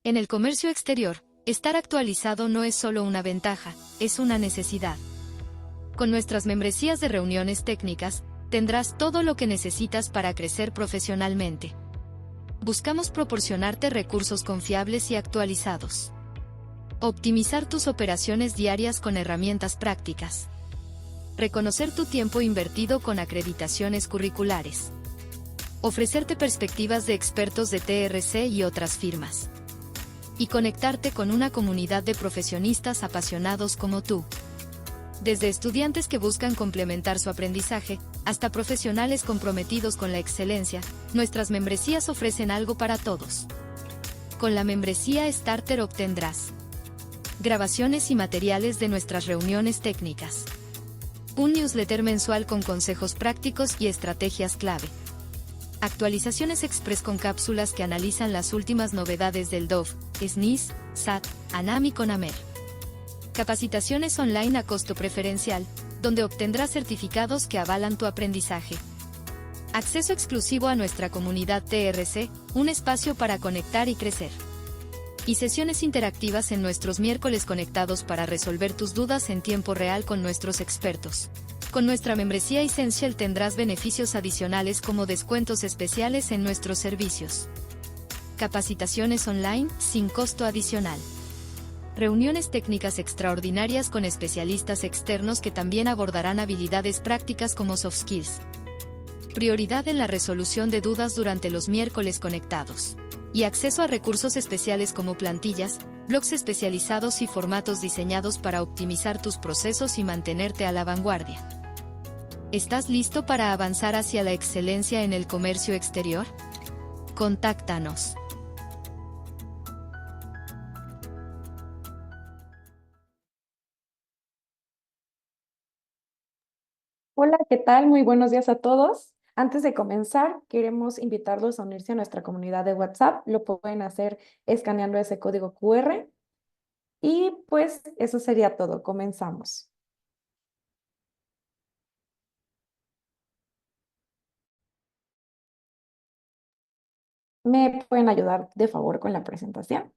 En el comercio exterior, estar actualizado no es solo una ventaja, es una necesidad. Con nuestras membresías de reuniones técnicas, tendrás todo lo que necesitas para crecer profesionalmente. Buscamos proporcionarte recursos confiables y actualizados. Optimizar tus operaciones diarias con herramientas prácticas. Reconocer tu tiempo invertido con acreditaciones curriculares. Ofrecerte perspectivas de expertos de TRC y otras firmas. Y conectarte con una comunidad de profesionistas apasionados como tú. Desde estudiantes que buscan complementar su aprendizaje, hasta profesionales comprometidos con la excelencia, nuestras membresías ofrecen algo para todos. Con la membresía Starter obtendrás grabaciones y materiales de nuestras reuniones técnicas. Un newsletter mensual con consejos prácticos y estrategias clave. Actualizaciones express con cápsulas que analizan las últimas novedades del DOF, SNIS, SAT, ANAM y CONAMER. Capacitaciones online a costo preferencial, donde obtendrás certificados que avalan tu aprendizaje. Acceso exclusivo a nuestra comunidad TRC, un espacio para conectar y crecer. Y sesiones interactivas en nuestros miércoles conectados para resolver tus dudas en tiempo real con nuestros expertos. Con nuestra membresía Essential tendrás beneficios adicionales como descuentos especiales en nuestros servicios. Capacitaciones online, sin costo adicional. Reuniones técnicas extraordinarias con especialistas externos que también abordarán habilidades prácticas como soft skills. Prioridad en la resolución de dudas durante los miércoles conectados. Y acceso a recursos especiales como plantillas, blogs especializados y formatos diseñados para optimizar tus procesos y mantenerte a la vanguardia. ¿Estás listo para avanzar hacia la excelencia en el comercio exterior? Contáctanos. Hola, ¿qué tal? Muy buenos días a todos. Antes de comenzar, queremos invitarlos a unirse a nuestra comunidad de WhatsApp. Lo pueden hacer escaneando ese código QR. Y pues eso sería todo. Comenzamos. ¿Me pueden ayudar de favor con la presentación?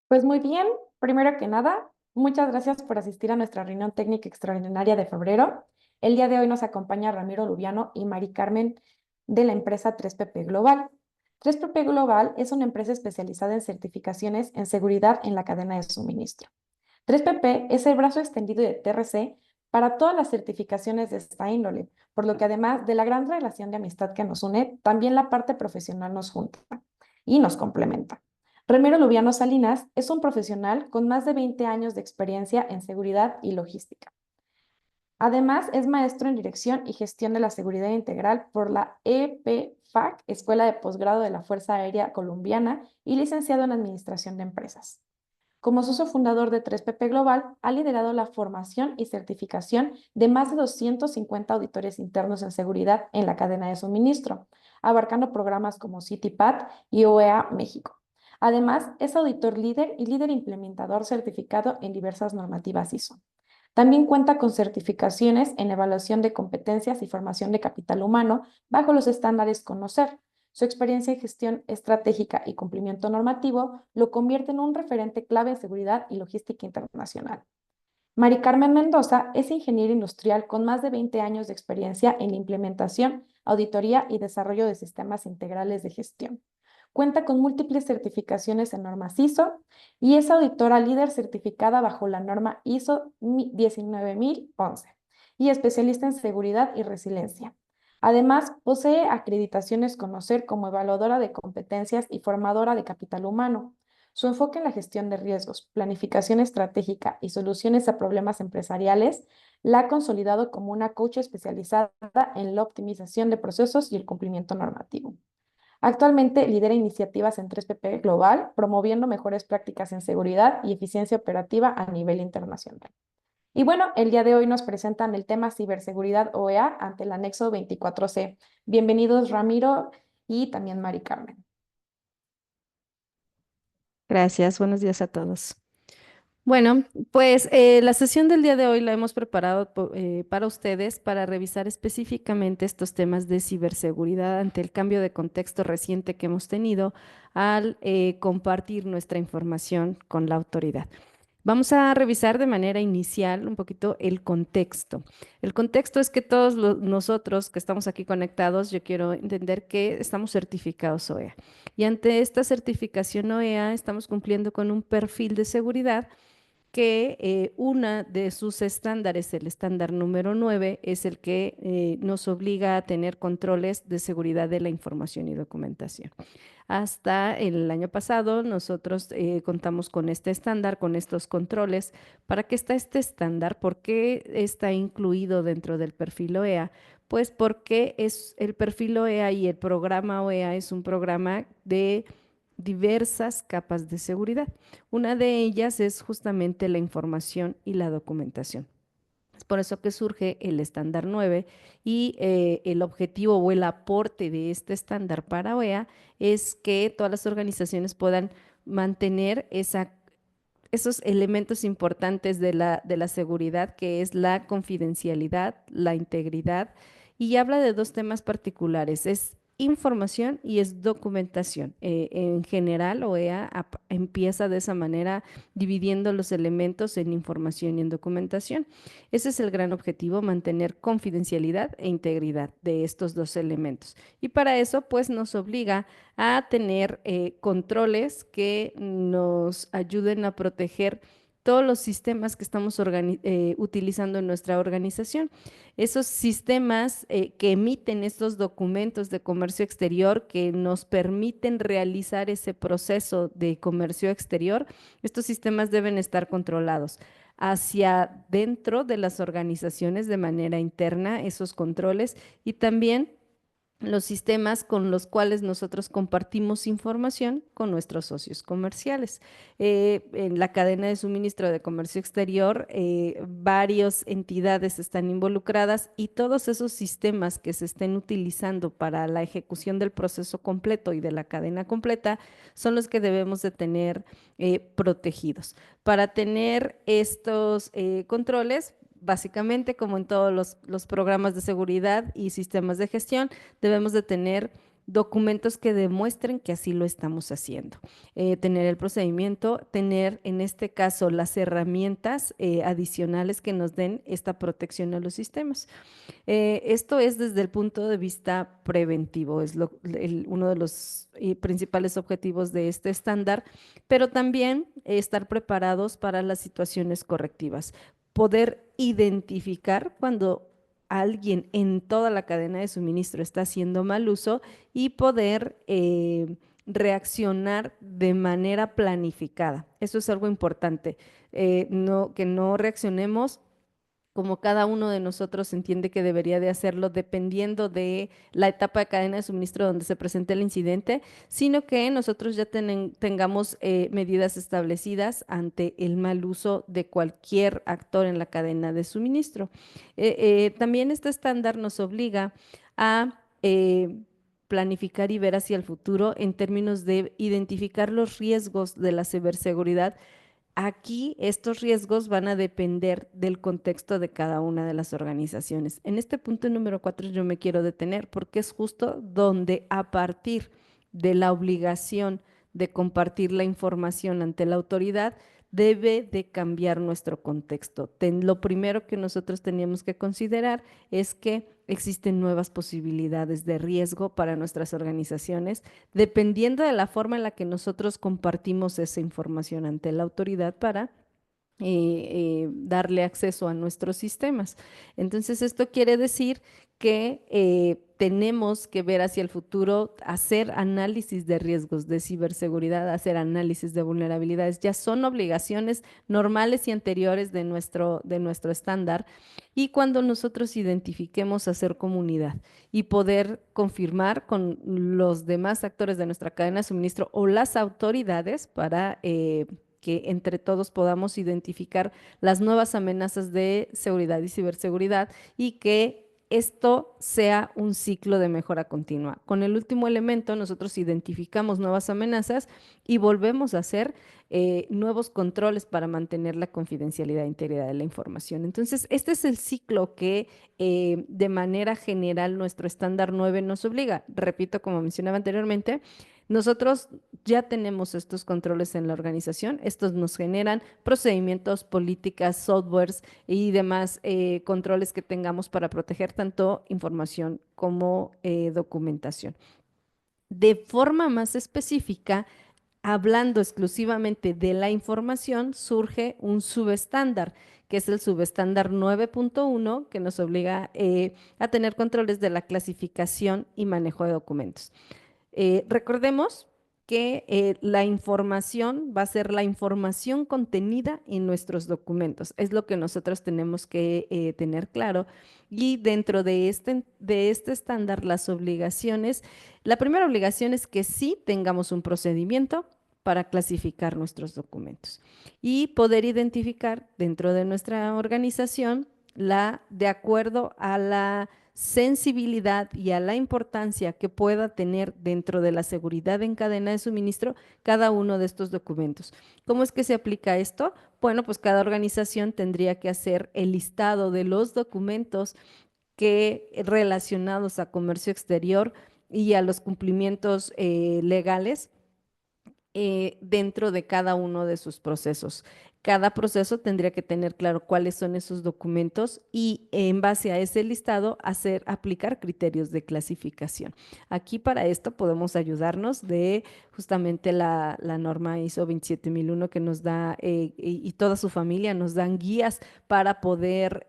Pues muy bien, primero que nada, muchas gracias por asistir a nuestra reunión técnica extraordinaria de febrero. El día de hoy nos acompaña Ramiro Lubiano y Mari Carmen de la empresa 3PP Global. 3PP Global es una empresa especializada en certificaciones en seguridad en la cadena de suministro. 3PP es el brazo extendido de TRC para todas las certificaciones de esta índole, por lo que además de la gran relación de amistad que nos une, también la parte profesional nos junta y nos complementa. Ramiro Lubiano Salinas es un profesional con más de 20 años de experiencia en seguridad y logística. Además, es maestro en Dirección y Gestión de la Seguridad Integral por la EPFAC, Escuela de Posgrado de la Fuerza Aérea Colombiana, y licenciado en Administración de Empresas. Como socio fundador de 3PP Global, ha liderado la formación y certificación de más de 250 auditores internos en seguridad en la cadena de suministro, abarcando programas como CITIPAT y OEA México. Además, es auditor líder y líder implementador certificado en diversas normativas ISO. También cuenta con certificaciones en evaluación de competencias y formación de capital humano bajo los estándares Conocer. Su experiencia en gestión estratégica y cumplimiento normativo lo convierte en un referente clave en seguridad y logística internacional. Mari Carmen Mendoza es ingeniera industrial con más de 20 años de experiencia en la implementación, auditoría y desarrollo de sistemas integrales de gestión. Cuenta con múltiples certificaciones en normas ISO y es auditora líder certificada bajo la norma ISO 19011 y especialista en seguridad y resiliencia. Además, posee acreditaciones Conocer como evaluadora de competencias y formadora de capital humano. Su enfoque en la gestión de riesgos, planificación estratégica y soluciones a problemas empresariales la ha consolidado como una coach especializada en la optimización de procesos y el cumplimiento normativo. Actualmente lidera iniciativas en 3PP Global, promoviendo mejores prácticas en seguridad y eficiencia operativa a nivel internacional. Y bueno, el día de hoy nos presentan el tema ciberseguridad OEA ante el anexo 24C. Bienvenidos, Ramiro y también Mari Carmen. Gracias, buenos días a todos. Bueno, pues la sesión del día de hoy la hemos preparado para ustedes para revisar específicamente estos temas de ciberseguridad ante el cambio de contexto reciente que hemos tenido al compartir nuestra información con la autoridad. Vamos a revisar de manera inicial un poquito el contexto. El contexto es que todos nosotros que estamos aquí conectados, yo quiero entender que estamos certificados OEA. Y ante esta certificación OEA estamos cumpliendo con un perfil de seguridad que una de sus estándares, el estándar número 9, es el que nos obliga a tener controles de seguridad de la información y documentación. Hasta el año pasado nosotros contamos con este estándar, con estos controles. ¿Para qué está este estándar? ¿Por qué está incluido dentro del perfil OEA? Pues porque es el perfil OEA y el programa OEA es un programa de diversas capas de seguridad. Una de ellas es justamente la información y la documentación. Es por eso que surge el estándar 9 y el objetivo o el aporte de este estándar para OEA es que todas las organizaciones puedan mantener esos elementos importantes de la seguridad, que es la confidencialidad, la integridad, y habla de dos temas particulares, es información y es documentación. En general, OEA empieza de esa manera dividiendo los elementos en información y en documentación. Ese es el gran objetivo, mantener confidencialidad e integridad de estos dos elementos. Y para eso, pues, nos obliga a tener controles que nos ayuden a proteger todos los sistemas que estamos utilizando en nuestra organización. Esos sistemas que emiten estos documentos de comercio exterior que nos permiten realizar ese proceso de comercio exterior, estos sistemas deben estar controlados hacia dentro de las organizaciones de manera interna, esos controles, y también los sistemas con los cuales nosotros compartimos información con nuestros socios comerciales. En la cadena de suministro de comercio exterior, varias entidades están involucradas y todos esos sistemas que se estén utilizando para la ejecución del proceso completo y de la cadena completa son los que debemos de tener protegidos. Para tener estos controles, básicamente, como en todos los programas de seguridad y sistemas de gestión, debemos de tener documentos que demuestren que así lo estamos haciendo. Tener el procedimiento, tener en este caso las herramientas adicionales que nos den esta protección a los sistemas. Esto es desde el punto de vista preventivo, es uno de los principales objetivos de este estándar, pero también estar preparados para las situaciones correctivas, poder identificar cuando alguien en toda la cadena de suministro está haciendo mal uso y poder reaccionar de manera planificada. Eso es algo importante, que no reaccionemos como cada uno de nosotros entiende que debería de hacerlo dependiendo de la etapa de cadena de suministro donde se presente el incidente, sino que nosotros ya tengamos medidas establecidas ante el mal uso de cualquier actor en la cadena de suministro. También este estándar nos obliga a planificar y ver hacia el futuro en términos de identificar los riesgos de la ciberseguridad. Aquí estos riesgos van a depender del contexto de cada una de las organizaciones. En este punto número 4 yo me quiero detener porque es justo donde a partir de la obligación de compartir la información ante la autoridad debe de cambiar nuestro contexto. Lo primero que nosotros teníamos que considerar es que existen nuevas posibilidades de riesgo para nuestras organizaciones, dependiendo de la forma en la que nosotros compartimos esa información ante la autoridad para darle acceso a nuestros sistemas. Entonces, esto quiere decir que tenemos que ver hacia el futuro, hacer análisis de riesgos de ciberseguridad, hacer análisis de vulnerabilidades. Ya son obligaciones normales y anteriores de nuestro estándar. Y cuando nosotros identifiquemos hacer comunidad y poder confirmar con los demás actores de nuestra cadena de suministro o las autoridades para que entre todos podamos identificar las nuevas amenazas de seguridad y ciberseguridad y que esto sea un ciclo de mejora continua. Con el último elemento, nosotros identificamos nuevas amenazas y volvemos a hacer nuevos controles para mantener la confidencialidad e integridad de la información. Entonces, este es el ciclo que de manera general nuestro estándar 9 nos obliga. Repito, como mencionaba anteriormente, nosotros ya tenemos estos controles en la organización. Estos nos generan procedimientos, políticas, softwares y demás controles que tengamos para proteger tanto información como documentación. De forma más específica, hablando exclusivamente de la información, surge un subestándar, que es el subestándar 9.1, que nos obliga a tener controles de la clasificación y manejo de documentos. Recordemos que la información va a ser la información contenida en nuestros documentos. Es lo que nosotros tenemos que tener claro. Y dentro de este estándar, las obligaciones, la primera obligación es que sí tengamos un procedimiento para clasificar nuestros documentos y poder identificar dentro de nuestra organización de acuerdo a la sensibilidad y a la importancia que pueda tener dentro de la seguridad en cadena de suministro cada uno de estos documentos. ¿Cómo es que se aplica esto? Bueno, pues cada organización tendría que hacer el listado de los documentos que relacionados a comercio exterior y a los cumplimientos legales dentro de cada uno de sus procesos. Cada proceso tendría que tener claro cuáles son esos documentos y en base a ese listado aplicar criterios de clasificación. Aquí para esto podemos ayudarnos de justamente la norma ISO 27001 que nos da y toda su familia nos dan guías para poder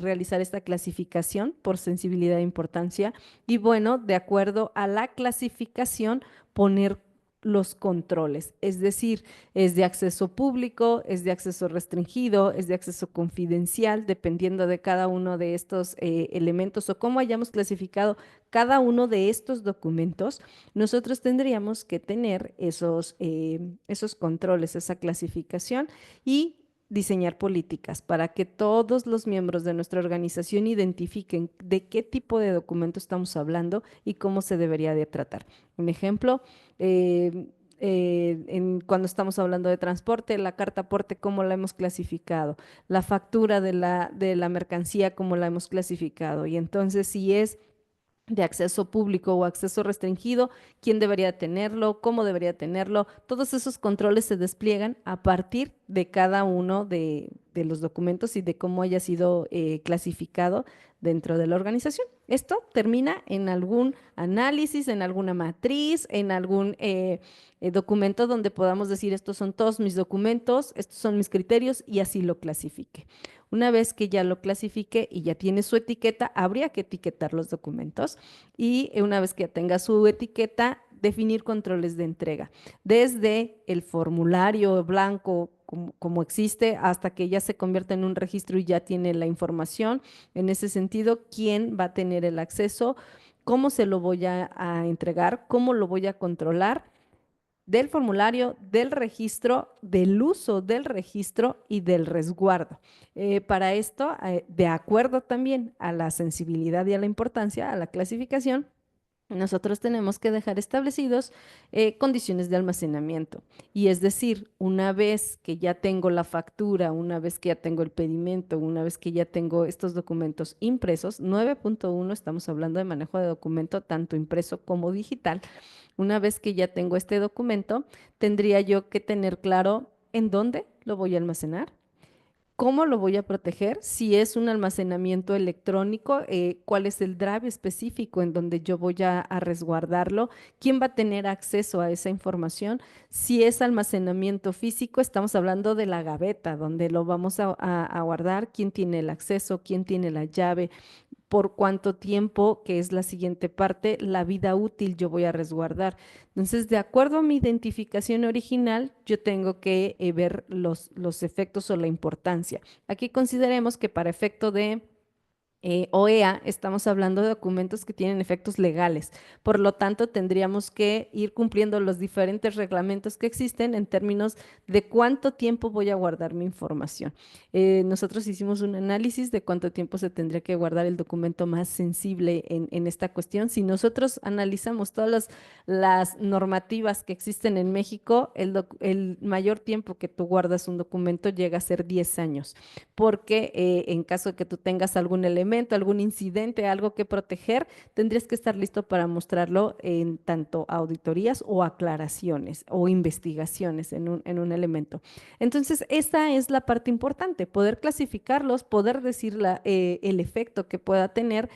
realizar esta clasificación por sensibilidad e importancia y bueno, de acuerdo a la clasificación, poner los controles, es decir, es de acceso público, es de acceso restringido, es de acceso confidencial, dependiendo de cada uno de estos elementos o cómo hayamos clasificado cada uno de estos documentos, nosotros tendríamos que tener esos controles, esa clasificación y diseñar políticas para que todos los miembros de nuestra organización identifiquen de qué tipo de documento estamos hablando y cómo se debería de tratar. Un ejemplo, cuando estamos hablando de transporte, la carta aporte, cómo la hemos clasificado, la factura de la mercancía, cómo la hemos clasificado. Y entonces, si es de acceso público o acceso restringido, quién debería tenerlo, cómo debería tenerlo. Todos esos controles se despliegan a partir de cada uno de los documentos y de cómo haya sido clasificado dentro de la organización. Esto termina en algún análisis, en alguna matriz, en algún documento donde podamos decir estos son todos mis documentos, estos son mis criterios y así lo clasifique. Una vez que ya lo clasifique y ya tiene su etiqueta, habría que etiquetar los documentos y una vez que ya tenga su etiqueta, definir controles de entrega, desde el formulario blanco como existe hasta que ya se convierta en un registro y ya tiene la información. En ese sentido, ¿quién va a tener el acceso? ¿Cómo se lo voy a entregar? ¿Cómo lo voy a controlar? Del formulario, del registro, del uso del registro y del resguardo. Para esto, de acuerdo también a la sensibilidad y a la importancia, a la clasificación, nosotros tenemos que dejar establecidos condiciones de almacenamiento. Y es decir, una vez que ya tengo la factura, una vez que ya tengo el pedimento, una vez que ya tengo estos documentos impresos, 9.1 estamos hablando de manejo de documento tanto impreso como digital. Una vez que ya tengo este documento, tendría yo que tener claro en dónde lo voy a almacenar, cómo lo voy a proteger, si es un almacenamiento electrónico, cuál es el drive específico en donde yo voy a resguardarlo, quién va a tener acceso a esa información, si es almacenamiento físico, estamos hablando de la gaveta donde lo vamos a guardar, quién tiene el acceso, quién tiene la llave, por cuánto tiempo, que es la siguiente parte, la vida útil yo voy a resguardar. Entonces, de acuerdo a mi identificación original, yo tengo que ver los efectos o la importancia. Aquí consideremos que para efecto de OEA, estamos hablando de documentos que tienen efectos legales. Por lo tanto, tendríamos que ir cumpliendo los diferentes reglamentos que existen en términos de cuánto tiempo voy a guardar mi información. Nosotros hicimos un análisis de cuánto tiempo se tendría que guardar el documento más sensible en esta cuestión. Si nosotros analizamos todas las normativas que existen en México, el mayor tiempo que tú guardas un documento llega a ser 10 años porque en caso de que tú tengas algún elemento, algún incidente, algo que proteger, tendrías que estar listo para mostrarlo en tanto auditorías o aclaraciones o investigaciones en un elemento. Entonces, esa es la parte importante, poder clasificarlos, poder decir el efecto que pueda tener,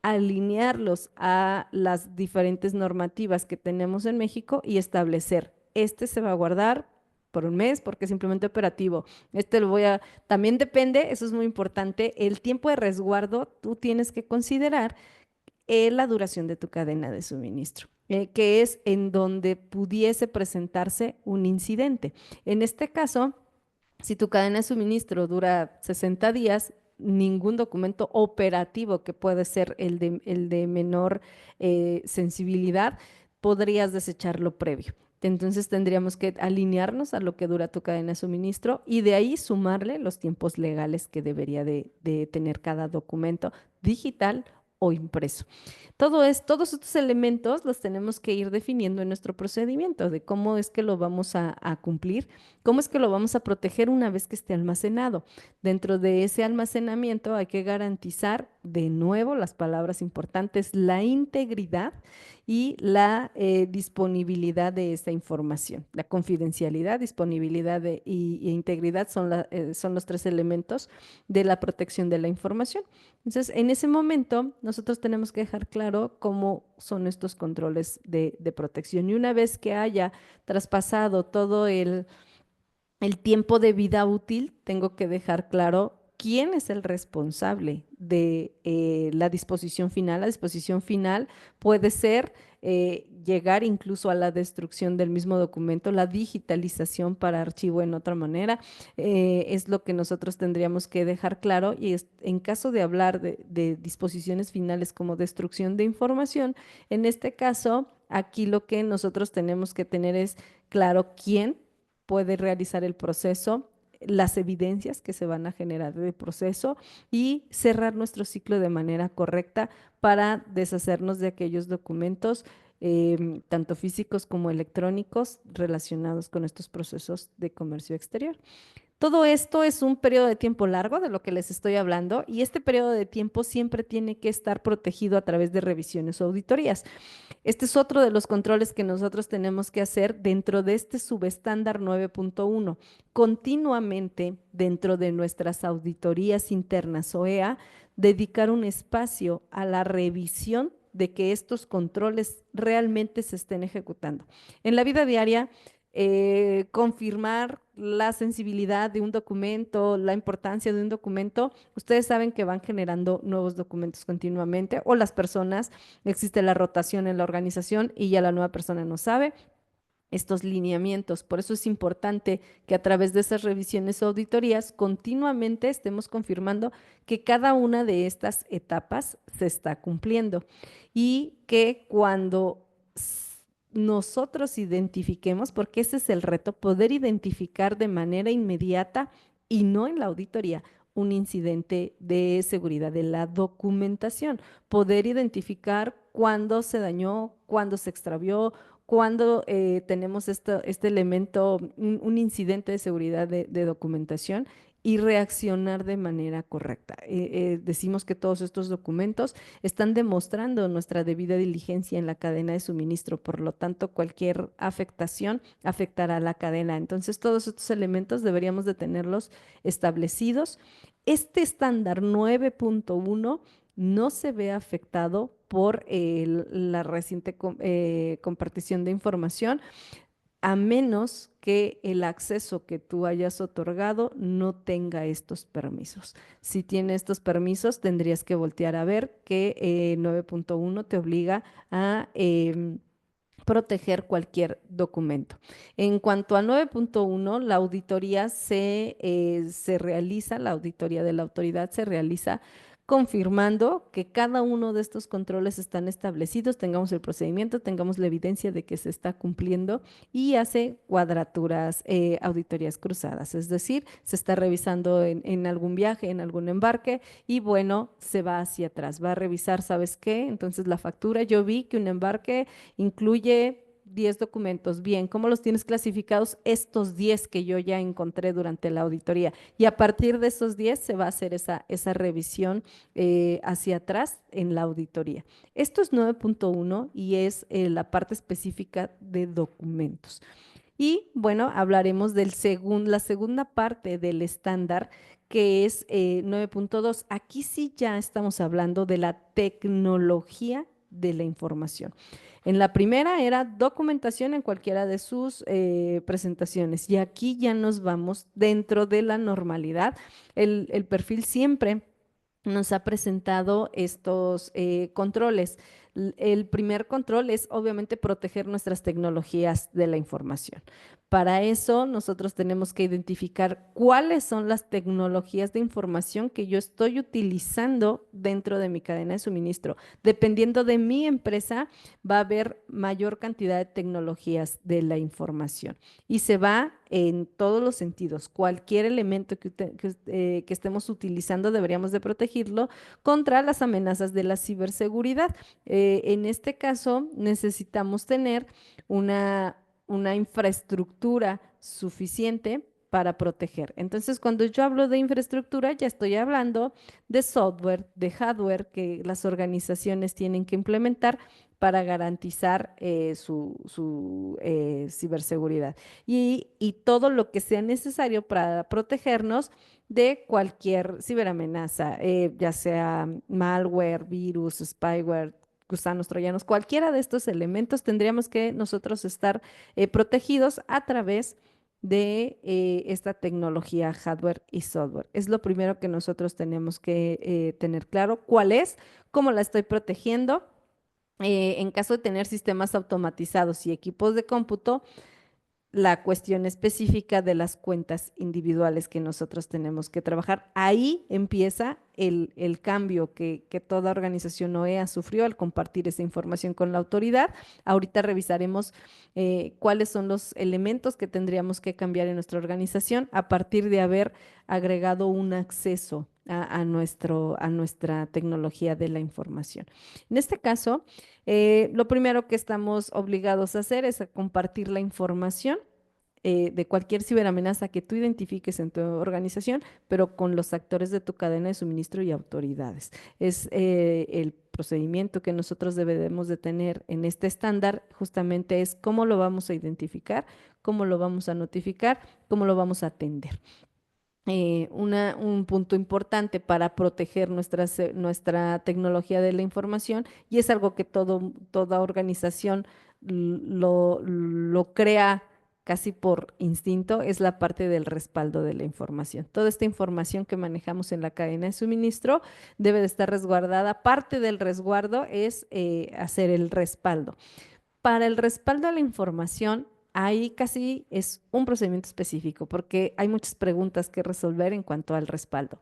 alinearlos a las diferentes normativas que tenemos en México y establecer, este se va a guardar por un mes porque es simplemente operativo. También depende, eso es muy importante, el tiempo de resguardo, tú tienes que considerar la duración de tu cadena de suministro, que es en donde pudiese presentarse un incidente. En este caso, si tu cadena de suministro dura 60 días, ningún documento operativo que puede ser el de menor sensibilidad, podrías desecharlo previo. Entonces tendríamos que alinearnos a lo que dura tu cadena de suministro y de ahí sumarle los tiempos legales que debería de tener cada documento digital o impreso. Todos estos elementos los tenemos que ir definiendo en nuestro procedimiento de cómo es que lo vamos a cumplir, cómo es que lo vamos a proteger una vez que esté almacenado. Dentro de ese almacenamiento hay que garantizar, de nuevo, las palabras importantes, la integridad y la disponibilidad de esa información. La confidencialidad, disponibilidad e integridad son los tres elementos de la protección de la información. Entonces, en ese momento, nosotros tenemos que dejar claro cómo son estos controles de protección. Y una vez que haya traspasado todo el tiempo de vida útil, tengo que dejar claro quién es el responsable de la disposición final. La disposición final puede ser llegar incluso a la destrucción del mismo documento, la digitalización para archivo en otra manera, es lo que nosotros tendríamos que dejar claro y en caso de hablar de disposiciones finales como destrucción de información, en este caso, aquí lo que nosotros tenemos que tener es claro quién puede realizar el proceso, las evidencias que se van a generar del proceso y cerrar nuestro ciclo de manera correcta para deshacernos de aquellos documentos, tanto físicos como electrónicos, relacionados con estos procesos de comercio exterior. Todo esto es un periodo de tiempo largo de lo que les estoy hablando y este periodo de tiempo siempre tiene que estar protegido a través de revisiones o auditorías. Este es otro de los controles que nosotros tenemos que hacer dentro de este subestándar 9.1. Continuamente, dentro de nuestras auditorías internas OEA, dedicar un espacio a la revisión de que estos controles realmente se estén ejecutando. En la vida diaria, confirmar la sensibilidad de un documento, la importancia de un documento, ustedes saben que van generando nuevos documentos continuamente o las personas, existe la rotación en la organización y ya la nueva persona no sabe estos lineamientos. Por eso es importante que a través de esas revisiones o auditorías continuamente estemos confirmando que cada una de estas etapas se está cumpliendo y que cuando nosotros identifiquemos, porque ese es el reto, poder identificar de manera inmediata y no en la auditoría un incidente de seguridad de la documentación, poder identificar cuándo se dañó, cuándo se extravió, cuando tenemos este elemento, un incidente de seguridad de documentación y reaccionar de manera correcta. Decimos que todos estos documentos están demostrando nuestra debida diligencia en la cadena de suministro, por lo tanto, cualquier afectación afectará a la cadena. Entonces, todos estos elementos deberíamos de tenerlos establecidos. Este estándar 9.1 no se ve afectado por la reciente compartición de información, a menos que el acceso que tú hayas otorgado no tenga estos permisos. Si tiene estos permisos, tendrías que voltear a ver que 9.1 te obliga a proteger cualquier documento. En cuanto a 9.1, la auditoría se realiza, la auditoría de la autoridad se realiza confirmando que cada uno de estos controles están establecidos, tengamos el procedimiento, tengamos la evidencia de que se está cumpliendo y hace cuadraturas, auditorías cruzadas, es decir, se está revisando en algún viaje, en algún embarque y bueno, se va hacia atrás, va a revisar, ¿sabes qué? Entonces la factura, yo vi que un embarque incluye 10 documentos. Bien, ¿cómo los tienes clasificados? Estos 10 que yo ya encontré durante la auditoría. Y a partir de esos 10 se va a hacer esa revisión hacia atrás en la auditoría. Esto es 9.1 y es la parte específica de documentos. Y bueno, hablaremos la segunda parte del estándar, que es 9.2. Aquí sí ya estamos hablando de la tecnología de la información. En la primera era documentación en cualquiera de sus presentaciones y aquí ya nos vamos dentro de la normalidad. El perfil siempre nos ha presentado estos controles. El primer control es obviamente proteger nuestras tecnologías de la información. Para eso nosotros tenemos que identificar cuáles son las tecnologías de información que yo estoy utilizando dentro de mi cadena de suministro. Dependiendo de mi empresa, va a haber mayor cantidad de tecnologías de la información y se va en todos los sentidos. Cualquier elemento que estemos utilizando deberíamos de protegerlo contra las amenazas de la ciberseguridad. En este caso, necesitamos tener una infraestructura suficiente para proteger. Entonces, cuando yo hablo de infraestructura, ya estoy hablando de software, de hardware que las organizaciones tienen que implementar para garantizar su ciberseguridad y todo lo que sea necesario para protegernos de cualquier ciberamenaza, ya sea malware, virus, spyware, gusanos troyanos, cualquiera de estos elementos tendríamos que nosotros estar protegidos a través de esta tecnología hardware y software. Es lo primero que nosotros tenemos que tener claro cuál es, cómo la estoy protegiendo. En caso de tener sistemas automatizados y equipos de cómputo, la cuestión específica de las cuentas individuales que nosotros tenemos que trabajar. Ahí empieza el cambio que toda organización OEA sufrió al compartir esa información con la autoridad. Ahorita revisaremos cuáles son los elementos que tendríamos que cambiar en nuestra organización a partir de haber agregado un acceso a nuestra tecnología de la información. En este caso, lo primero que estamos obligados a hacer es a compartir la información de cualquier ciberamenaza que tú identifiques en tu organización, pero con los actores de tu cadena de suministro y autoridades. Es el procedimiento que nosotros debemos de tener en este estándar, justamente es cómo lo vamos a identificar, cómo lo vamos a notificar, cómo lo vamos a atender. Un punto importante para proteger nuestra tecnología de la información y es algo que toda organización lo crea casi por instinto, es la parte del respaldo de la información. Toda esta información que manejamos en la cadena de suministro debe de estar resguardada. Parte del resguardo es hacer el respaldo. Para el respaldo a la información, ahí casi es un procedimiento específico porque hay muchas preguntas que resolver en cuanto al respaldo.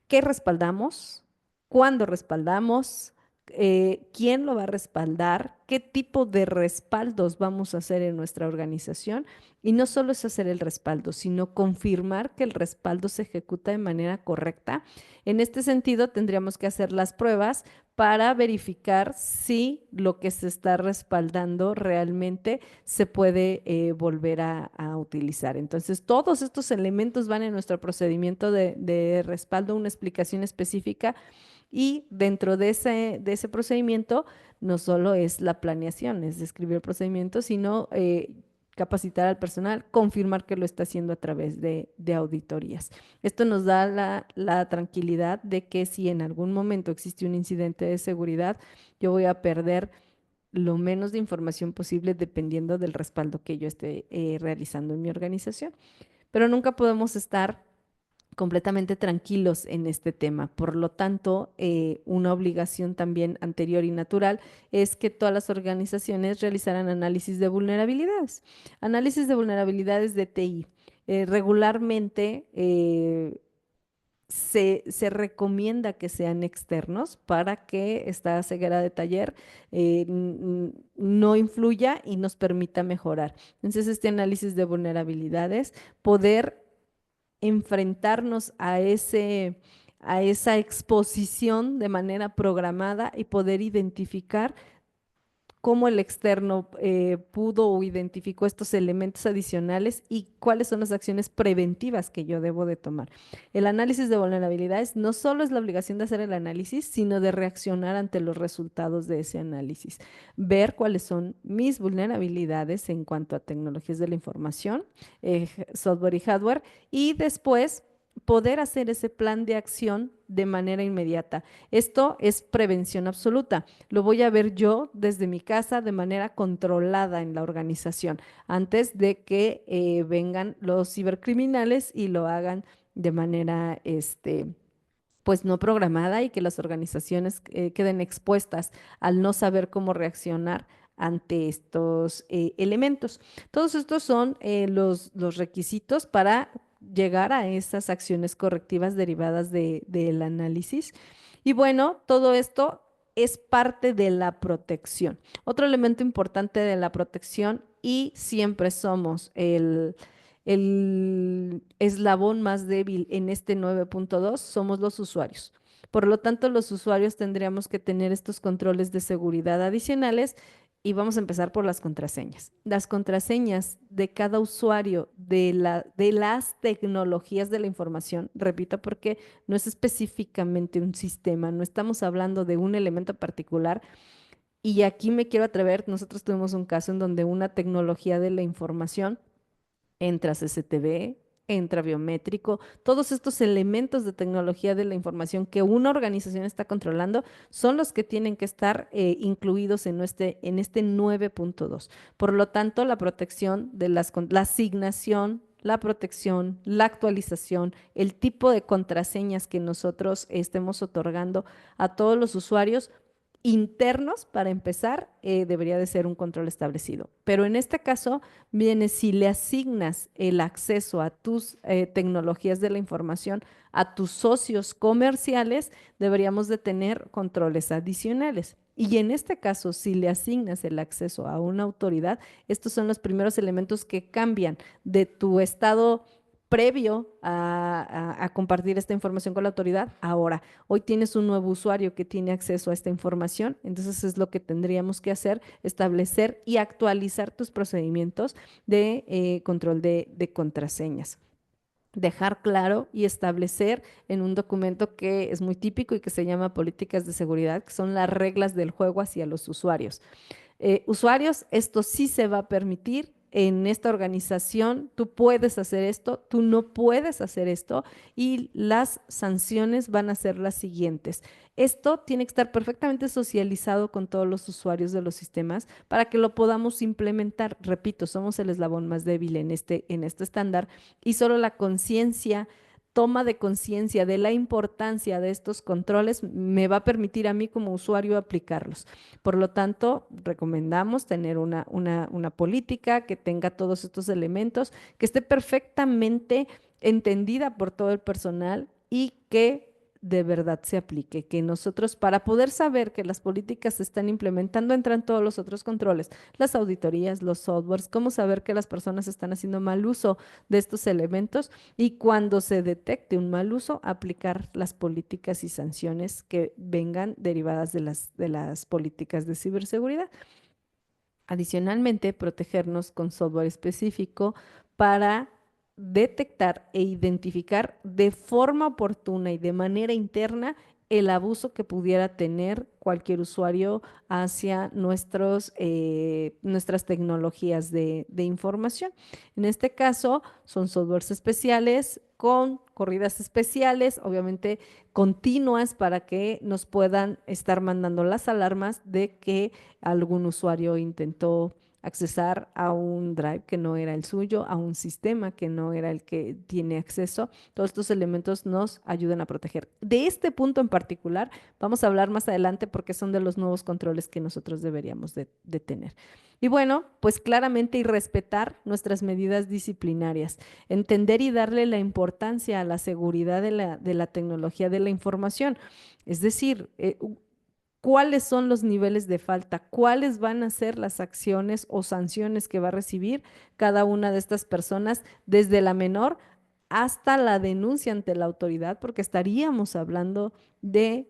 ¿Qué respaldamos? ¿Cuándo respaldamos? ¿Quién lo va a respaldar? ¿Qué tipo de respaldos vamos a hacer en nuestra organización? Y no solo es hacer el respaldo, sino confirmar que el respaldo se ejecuta de manera correcta. En este sentido, tendríamos que hacer las pruebas para verificar si lo que se está respaldando realmente se puede volver a utilizar. Entonces, todos estos elementos van en nuestro procedimiento de respaldo, una explicación específica y dentro de ese procedimiento no solo es la planeación, es describir el procedimiento, sino capacitar al personal, confirmar que lo está haciendo a través de auditorías. Esto nos da la tranquilidad de que si en algún momento existe un incidente de seguridad, yo voy a perder lo menos de información posible dependiendo del respaldo que yo esté realizando en mi organización. Pero nunca podemos estar completamente tranquilos en este tema. Por lo tanto, una obligación también anterior y natural es que todas las organizaciones realizaran análisis de vulnerabilidades de TI. Regularmente se recomienda que sean externos para que esta ceguera de taller no influya y nos permita mejorar. Entonces, este análisis de vulnerabilidades, poder enfrentarnos a esa exposición de manera programada y poder identificar cómo el externo pudo o identificó estos elementos adicionales y cuáles son las acciones preventivas que yo debo de tomar. El análisis de vulnerabilidades no solo es la obligación de hacer el análisis, sino de reaccionar ante los resultados de ese análisis. Ver cuáles son mis vulnerabilidades en cuanto a tecnologías de la información, software y hardware, y después poder hacer ese plan de acción de manera inmediata. Esto es prevención absoluta. Lo voy a ver yo desde mi casa de manera controlada en la organización, antes de que vengan los cibercriminales y lo hagan de manera, pues no programada y que las organizaciones queden expuestas al no saber cómo reaccionar ante estos elementos. Todos estos son los requisitos para llegar a esas acciones correctivas derivadas del análisis. Y bueno, todo esto es parte de la protección. Otro elemento importante de la protección, y siempre somos el eslabón más débil en este 9.2, somos los usuarios. Por lo tanto, los usuarios tendríamos que tener estos controles de seguridad adicionales y vamos a empezar por las contraseñas. Las contraseñas de cada usuario de las tecnologías de la información, repito, porque no es específicamente un sistema, no estamos hablando de un elemento particular. Y aquí me quiero atrever, nosotros tuvimos un caso en donde una tecnología de la información entra CCTV, entra biométrico, todos estos elementos de tecnología de la información que una organización está controlando son los que tienen que estar incluidos en este 9.2. Por lo tanto, la protección de la asignación, la protección, la actualización, el tipo de contraseñas que nosotros estemos otorgando a todos los usuarios internos, para empezar, debería de ser un control establecido. Pero en este caso, viene si le asignas el acceso a tus tecnologías de la información a tus socios comerciales, deberíamos de tener controles adicionales. Y en este caso, si le asignas el acceso a una autoridad, estos son los primeros elementos que cambian de tu estado previo a compartir esta información con la autoridad. Ahora, hoy tienes un nuevo usuario que tiene acceso a esta información, entonces es lo que tendríamos que hacer, establecer y actualizar tus procedimientos de control de contraseñas. Dejar claro y establecer en un documento que es muy típico y que se llama políticas de seguridad, que son las reglas del juego hacia los usuarios. Usuarios, esto sí se va a permitir. En esta organización, tú puedes hacer esto, tú no puedes hacer esto, y las sanciones van a ser las siguientes. Esto tiene que estar perfectamente socializado con todos los usuarios de los sistemas para que lo podamos implementar. Repito, somos el eslabón más débil en este estándar, y solo la conciencia, toma de conciencia de la importancia de estos controles me va a permitir a mí como usuario aplicarlos. Por lo tanto, recomendamos tener una política que tenga todos estos elementos, que esté perfectamente entendida por todo el personal y que de verdad se aplique, que nosotros, para poder saber que las políticas se están implementando, entran todos los otros controles, las auditorías, los softwares, cómo saber que las personas están haciendo mal uso de estos elementos, y cuando se detecte un mal uso, aplicar las políticas y sanciones que vengan derivadas de las políticas de ciberseguridad. Adicionalmente, protegernos con software específico para detectar e identificar de forma oportuna y de manera interna el abuso que pudiera tener cualquier usuario hacia nuestras tecnologías de información. En este caso, son softwares especiales con corridas especiales, obviamente continuas, para que nos puedan estar mandando las alarmas de que algún usuario intentó accesar a un drive que no era el suyo, a un sistema que no era el que tiene acceso. Todos estos elementos nos ayudan a proteger. De este punto en particular, vamos a hablar más adelante porque son de los nuevos controles que nosotros deberíamos de tener. Y bueno, pues claramente y respetar nuestras medidas disciplinarias, entender y darle la importancia a la seguridad de la tecnología de la información. Es decir, cuáles son los niveles de falta, cuáles van a ser las acciones o sanciones que va a recibir cada una de estas personas, desde la menor hasta la denuncia ante la autoridad, porque estaríamos hablando de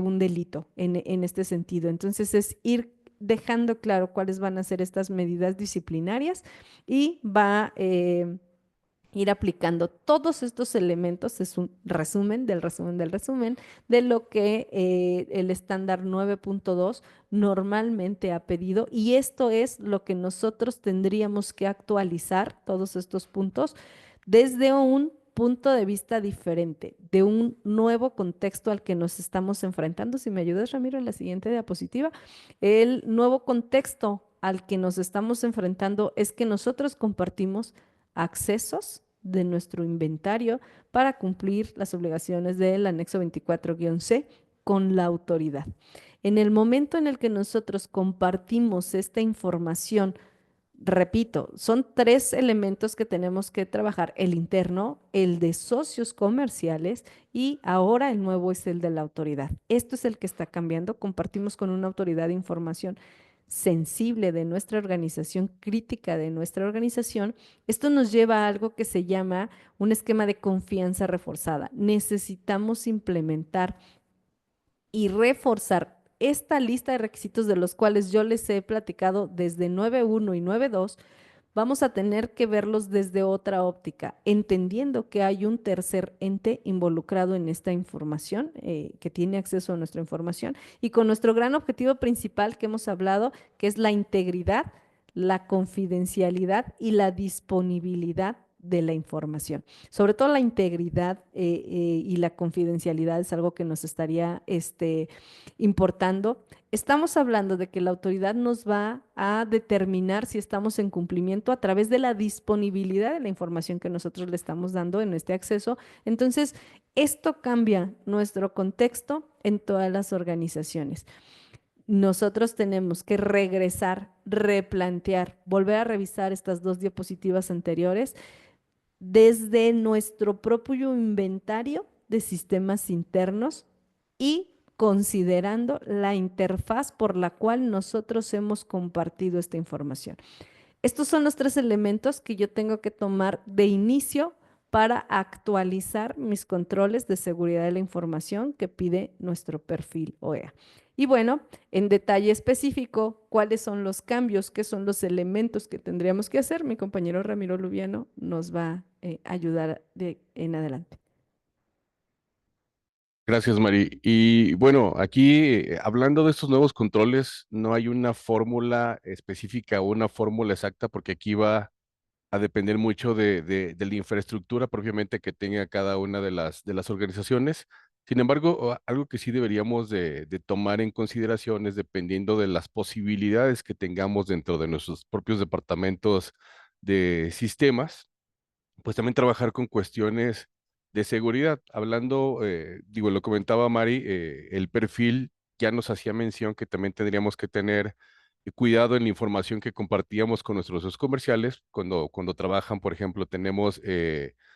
un delito en este sentido. Entonces es ir dejando claro cuáles van a ser estas medidas disciplinarias y va ir aplicando todos estos elementos. Es un resumen del resumen del resumen de lo que el estándar 9.2 normalmente ha pedido, y esto es lo que nosotros tendríamos que actualizar, todos estos puntos, desde un punto de vista diferente, de un nuevo contexto al que nos estamos enfrentando. Si me ayudas, Ramiro, en la siguiente diapositiva. El nuevo contexto al que nos estamos enfrentando es que nosotros compartimos accesos de nuestro inventario para cumplir las obligaciones del anexo 24-C con la autoridad. En el momento en el que nosotros compartimos esta información, repito, son tres elementos que tenemos que trabajar: el interno, el de socios comerciales y ahora el nuevo es el de la autoridad. Esto es el que está cambiando. Compartimos con una autoridad de información sensible de nuestra organización, crítica de nuestra organización. Esto nos lleva a algo que se llama un esquema de confianza reforzada. Necesitamos implementar y reforzar esta lista de requisitos de los cuales yo les he platicado desde 9.1 y 9.2. Vamos a tener que verlos desde otra óptica, entendiendo que hay un tercer ente involucrado en esta información, que tiene acceso a nuestra información, y con nuestro gran objetivo principal que hemos hablado, que es la integridad, la confidencialidad y la disponibilidad de la información. Sobre todo la integridad y la confidencialidad es algo que nos estaría importando. Estamos hablando de que la autoridad nos va a determinar si estamos en cumplimiento a través de la disponibilidad de la información que nosotros le estamos dando en este acceso. Entonces, esto cambia nuestro contexto en todas las organizaciones. Nosotros tenemos que regresar, replantear, volver a revisar estas dos diapositivas anteriores desde nuestro propio inventario de sistemas internos y considerando la interfaz por la cual nosotros hemos compartido esta información. Estos son los tres elementos que yo tengo que tomar de inicio para actualizar mis controles de seguridad de la información que pide nuestro perfil OEA. Y bueno, en detalle específico, ¿cuáles son los cambios? ¿Qué son los elementos que tendríamos que hacer? Mi compañero Ramiro Lubiano nos va a ayudar en adelante. Gracias, Mari. Y bueno, aquí hablando de estos nuevos controles, no hay una fórmula específica o una fórmula exacta, porque aquí va a depender mucho de la infraestructura propiamente que tenga cada una de las organizaciones. Sin embargo, algo que sí deberíamos de tomar en consideración es, dependiendo de las posibilidades que tengamos dentro de nuestros propios departamentos de sistemas, pues también trabajar con cuestiones de seguridad. Hablando, digo, lo comentaba Mari, el perfil ya nos hacía mención que también tendríamos que tener cuidado en la información que compartíamos con nuestros socios comerciales. Cuando trabajan, por ejemplo, tenemos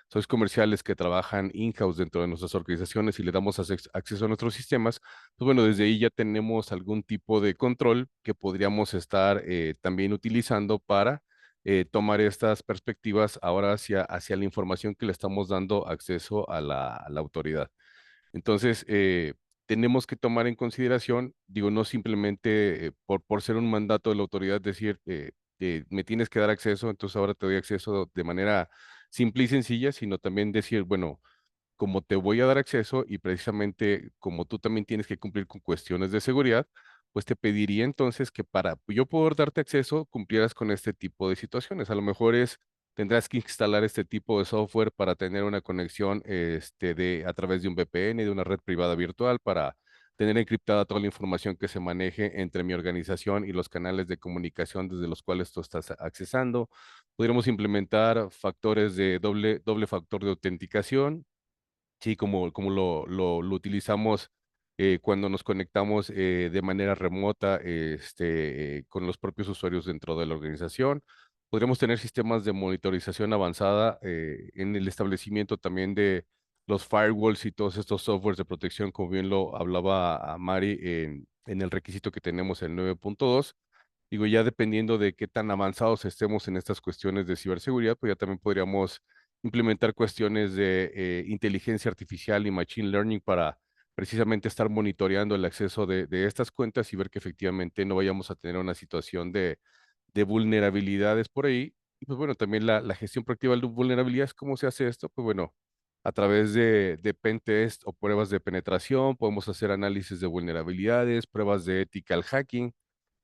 socios comerciales que trabajan in-house dentro de nuestras organizaciones y le damos acceso a nuestros sistemas. Pues bueno, desde ahí ya tenemos algún tipo de control que podríamos estar también utilizando para tomar estas perspectivas ahora hacia la información que le estamos dando acceso a a la autoridad. Entonces, tenemos que tomar en consideración, digo, no simplemente por ser un mandato de la autoridad decir, me tienes que dar acceso, entonces ahora te doy acceso de manera simple y sencilla, sino también decir, bueno, como te voy a dar acceso y precisamente como tú también tienes que cumplir con cuestiones de seguridad, pues te pediría entonces que para yo poder darte acceso cumplieras con este tipo de situaciones. A lo mejor tendrás que instalar este tipo de software para tener una conexión a través de un VPN, de una red privada virtual, para tener encriptada toda la información que se maneje entre mi organización y los canales de comunicación desde los cuales tú estás accesando. Podríamos implementar factores de doble factor de autenticación, sí, como lo utilizamos cuando nos conectamos de manera remota con los propios usuarios dentro de la organización. Podríamos tener sistemas de monitorización avanzada en el establecimiento también de los firewalls y todos estos softwares de protección, como bien lo hablaba a Mari en el requisito que tenemos en 9.2. Digo, ya dependiendo de qué tan avanzados estemos en estas cuestiones de ciberseguridad, pues ya también podríamos implementar cuestiones de inteligencia artificial y machine learning para precisamente estar monitoreando el acceso de estas cuentas y ver que efectivamente no vayamos a tener una situación de vulnerabilidades por ahí. Y pues bueno, también la gestión proactiva de vulnerabilidades, ¿cómo se hace esto? Pues bueno, a través de pen test o pruebas de penetración, podemos hacer análisis de vulnerabilidades, pruebas de ethical hacking.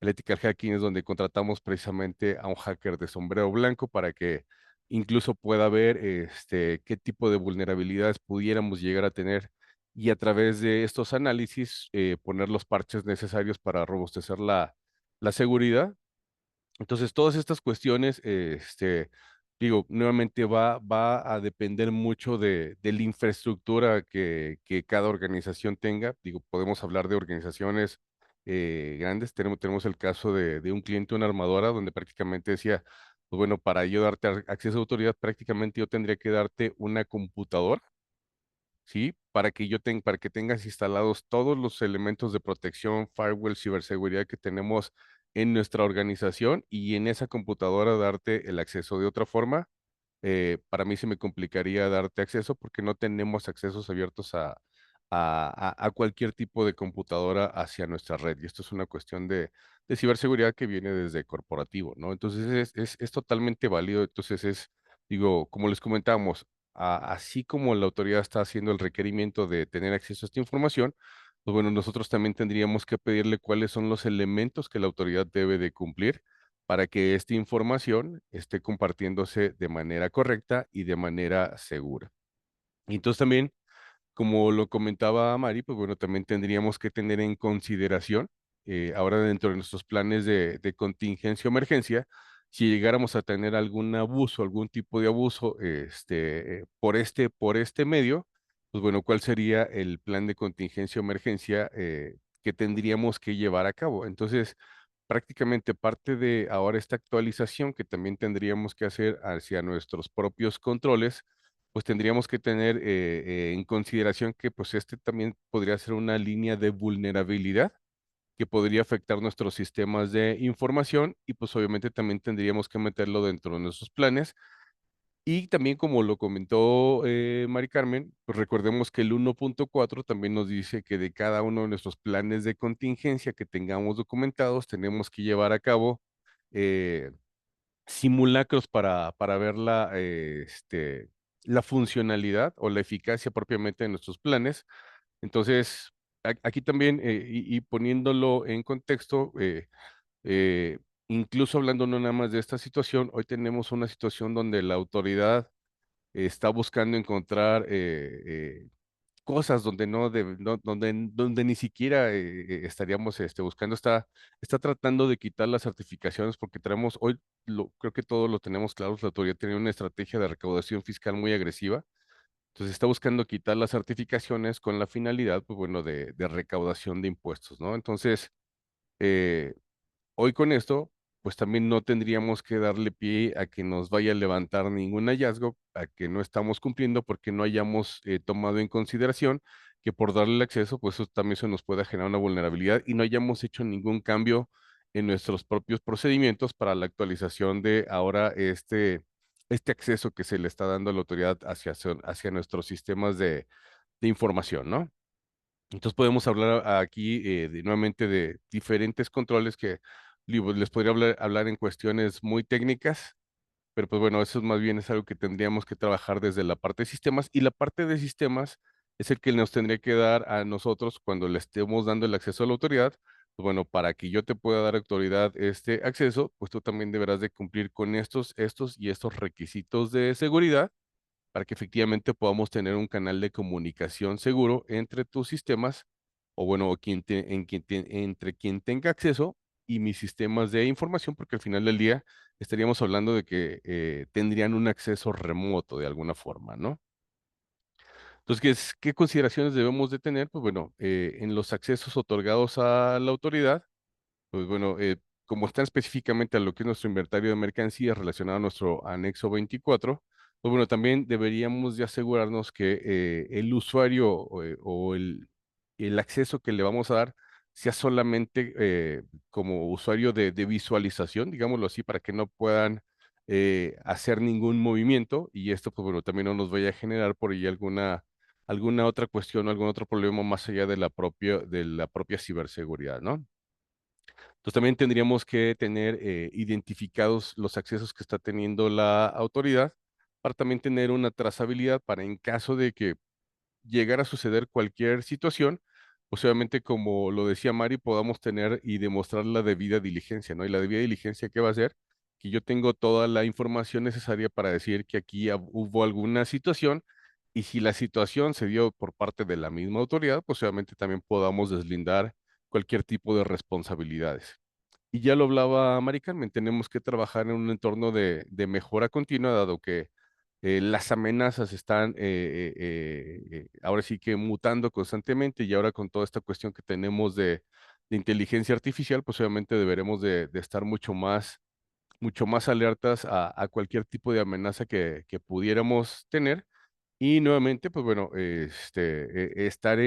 El ethical hacking es donde contratamos precisamente a un hacker de sombrero blanco para que incluso pueda ver qué tipo de vulnerabilidades pudiéramos llegar a tener y a través de estos análisis poner los parches necesarios para robustecer la seguridad. Entonces, todas estas cuestiones, digo, nuevamente va a depender mucho de la infraestructura que cada organización tenga. Digo, podemos hablar de organizaciones grandes. Tenemos el caso de un cliente, una armadora, donde prácticamente decía, pues bueno, para yo darte acceso a autoridad, prácticamente yo tendría que darte una computadora, ¿sí? Para que tengas instalados todos los elementos de protección, firewall, ciberseguridad que tenemos en nuestra organización y en esa computadora darte el acceso de otra forma. Para mí se me complicaría darte acceso porque no tenemos accesos abiertos a cualquier tipo de computadora hacia nuestra red. Y esto es una cuestión de ciberseguridad que viene desde corporativo, ¿no? Entonces es totalmente válido. Entonces digo, como les comentamos, así como la autoridad está haciendo el requerimiento de tener acceso a esta información, pues bueno, nosotros también tendríamos que pedirle cuáles son los elementos que la autoridad debe de cumplir para que esta información esté compartiéndose de manera correcta y de manera segura. Y entonces también, como lo comentaba Mari, pues bueno, también tendríamos que tener en consideración, ahora dentro de nuestros planes de contingencia o emergencia, si llegáramos a tener algún abuso, algún tipo de abuso, por este medio, pues bueno, ¿cuál sería el plan de contingencia o emergencia que tendríamos que llevar a cabo? Entonces, prácticamente parte de ahora esta actualización que también tendríamos que hacer hacia nuestros propios controles, pues tendríamos que tener en consideración que pues este también podría ser una línea de vulnerabilidad que podría afectar nuestros sistemas de información y pues obviamente también tendríamos que meterlo dentro de nuestros planes. Y también como lo comentó Mari Carmen, pues recordemos que el 1.4 también nos dice que de cada uno de nuestros planes de contingencia que tengamos documentados, tenemos que llevar a cabo eh, simulacros para ver la funcionalidad o la eficacia propiamente de nuestros planes. Entonces, aquí también, y poniéndolo en contexto, eh, incluso hablando no nada más de esta situación, hoy tenemos una situación donde la autoridad está buscando encontrar cosas donde donde ni siquiera estaríamos buscando, está tratando de quitar las certificaciones porque tenemos hoy, creo que todos lo tenemos claro, la autoridad tiene una estrategia de recaudación fiscal muy agresiva, entonces está buscando quitar las certificaciones con la finalidad, pues bueno, de recaudación de impuestos, ¿no? Entonces, eh, hoy con esto, pues también no tendríamos que darle pie a que nos vaya a levantar ningún hallazgo, a que no estamos cumpliendo porque no hayamos tomado en consideración que por darle el acceso, pues eso también se nos pueda generar una vulnerabilidad y no hayamos hecho ningún cambio en nuestros propios procedimientos para la actualización de ahora este acceso que se le está dando a la autoridad hacia nuestros sistemas de información, ¿no? Entonces podemos hablar aquí nuevamente de diferentes controles que digo, les podría hablar en cuestiones muy técnicas, pero pues bueno, eso más bien es algo que tendríamos que trabajar desde la parte de sistemas y la parte de sistemas es el que nos tendría que dar a nosotros cuando le estemos dando el acceso a la autoridad. Pues bueno, para que yo te pueda dar autoridad este acceso, pues tú también deberás de cumplir con estos y estos requisitos de seguridad para que efectivamente podamos tener un canal de comunicación seguro entre tus sistemas o bueno, entre quien tenga acceso y mis sistemas de información, porque al final del día estaríamos hablando de que tendrían un acceso remoto de alguna forma, ¿no? Entonces, ¿qué consideraciones debemos de tener? Pues bueno, en los accesos otorgados a la autoridad, pues bueno, como están específicamente a lo que es nuestro inventario de mercancías relacionado a nuestro anexo 24, pues bueno, también deberíamos de asegurarnos que el usuario el acceso que le vamos a dar sea solamente como usuario de visualización, digámoslo así, para que no puedan hacer ningún movimiento y esto, pues bueno, también no nos vaya a generar por ahí alguna otra cuestión o algún otro problema más allá de la propia ciberseguridad, ¿no? Entonces también tendríamos que tener identificados los accesos que está teniendo la autoridad para también tener una trazabilidad para en caso de que llegara a suceder cualquier situación, pues obviamente como lo decía Mari, podamos tener y demostrar la debida diligencia, ¿no? Y la debida diligencia, ¿qué va a ser? Que yo tengo toda la información necesaria para decir que aquí hubo alguna situación y si la situación se dio por parte de la misma autoridad, pues obviamente también podamos deslindar cualquier tipo de responsabilidades. Y ya lo hablaba Mari Carmen, tenemos que trabajar en un entorno de mejora continua, dado que las amenazas están ahora sí que mutando constantemente y ahora con toda esta cuestión que tenemos de inteligencia artificial, pues obviamente deberemos de estar mucho más alertas a cualquier tipo de amenaza que pudiéramos tener. Y nuevamente, pues bueno, estar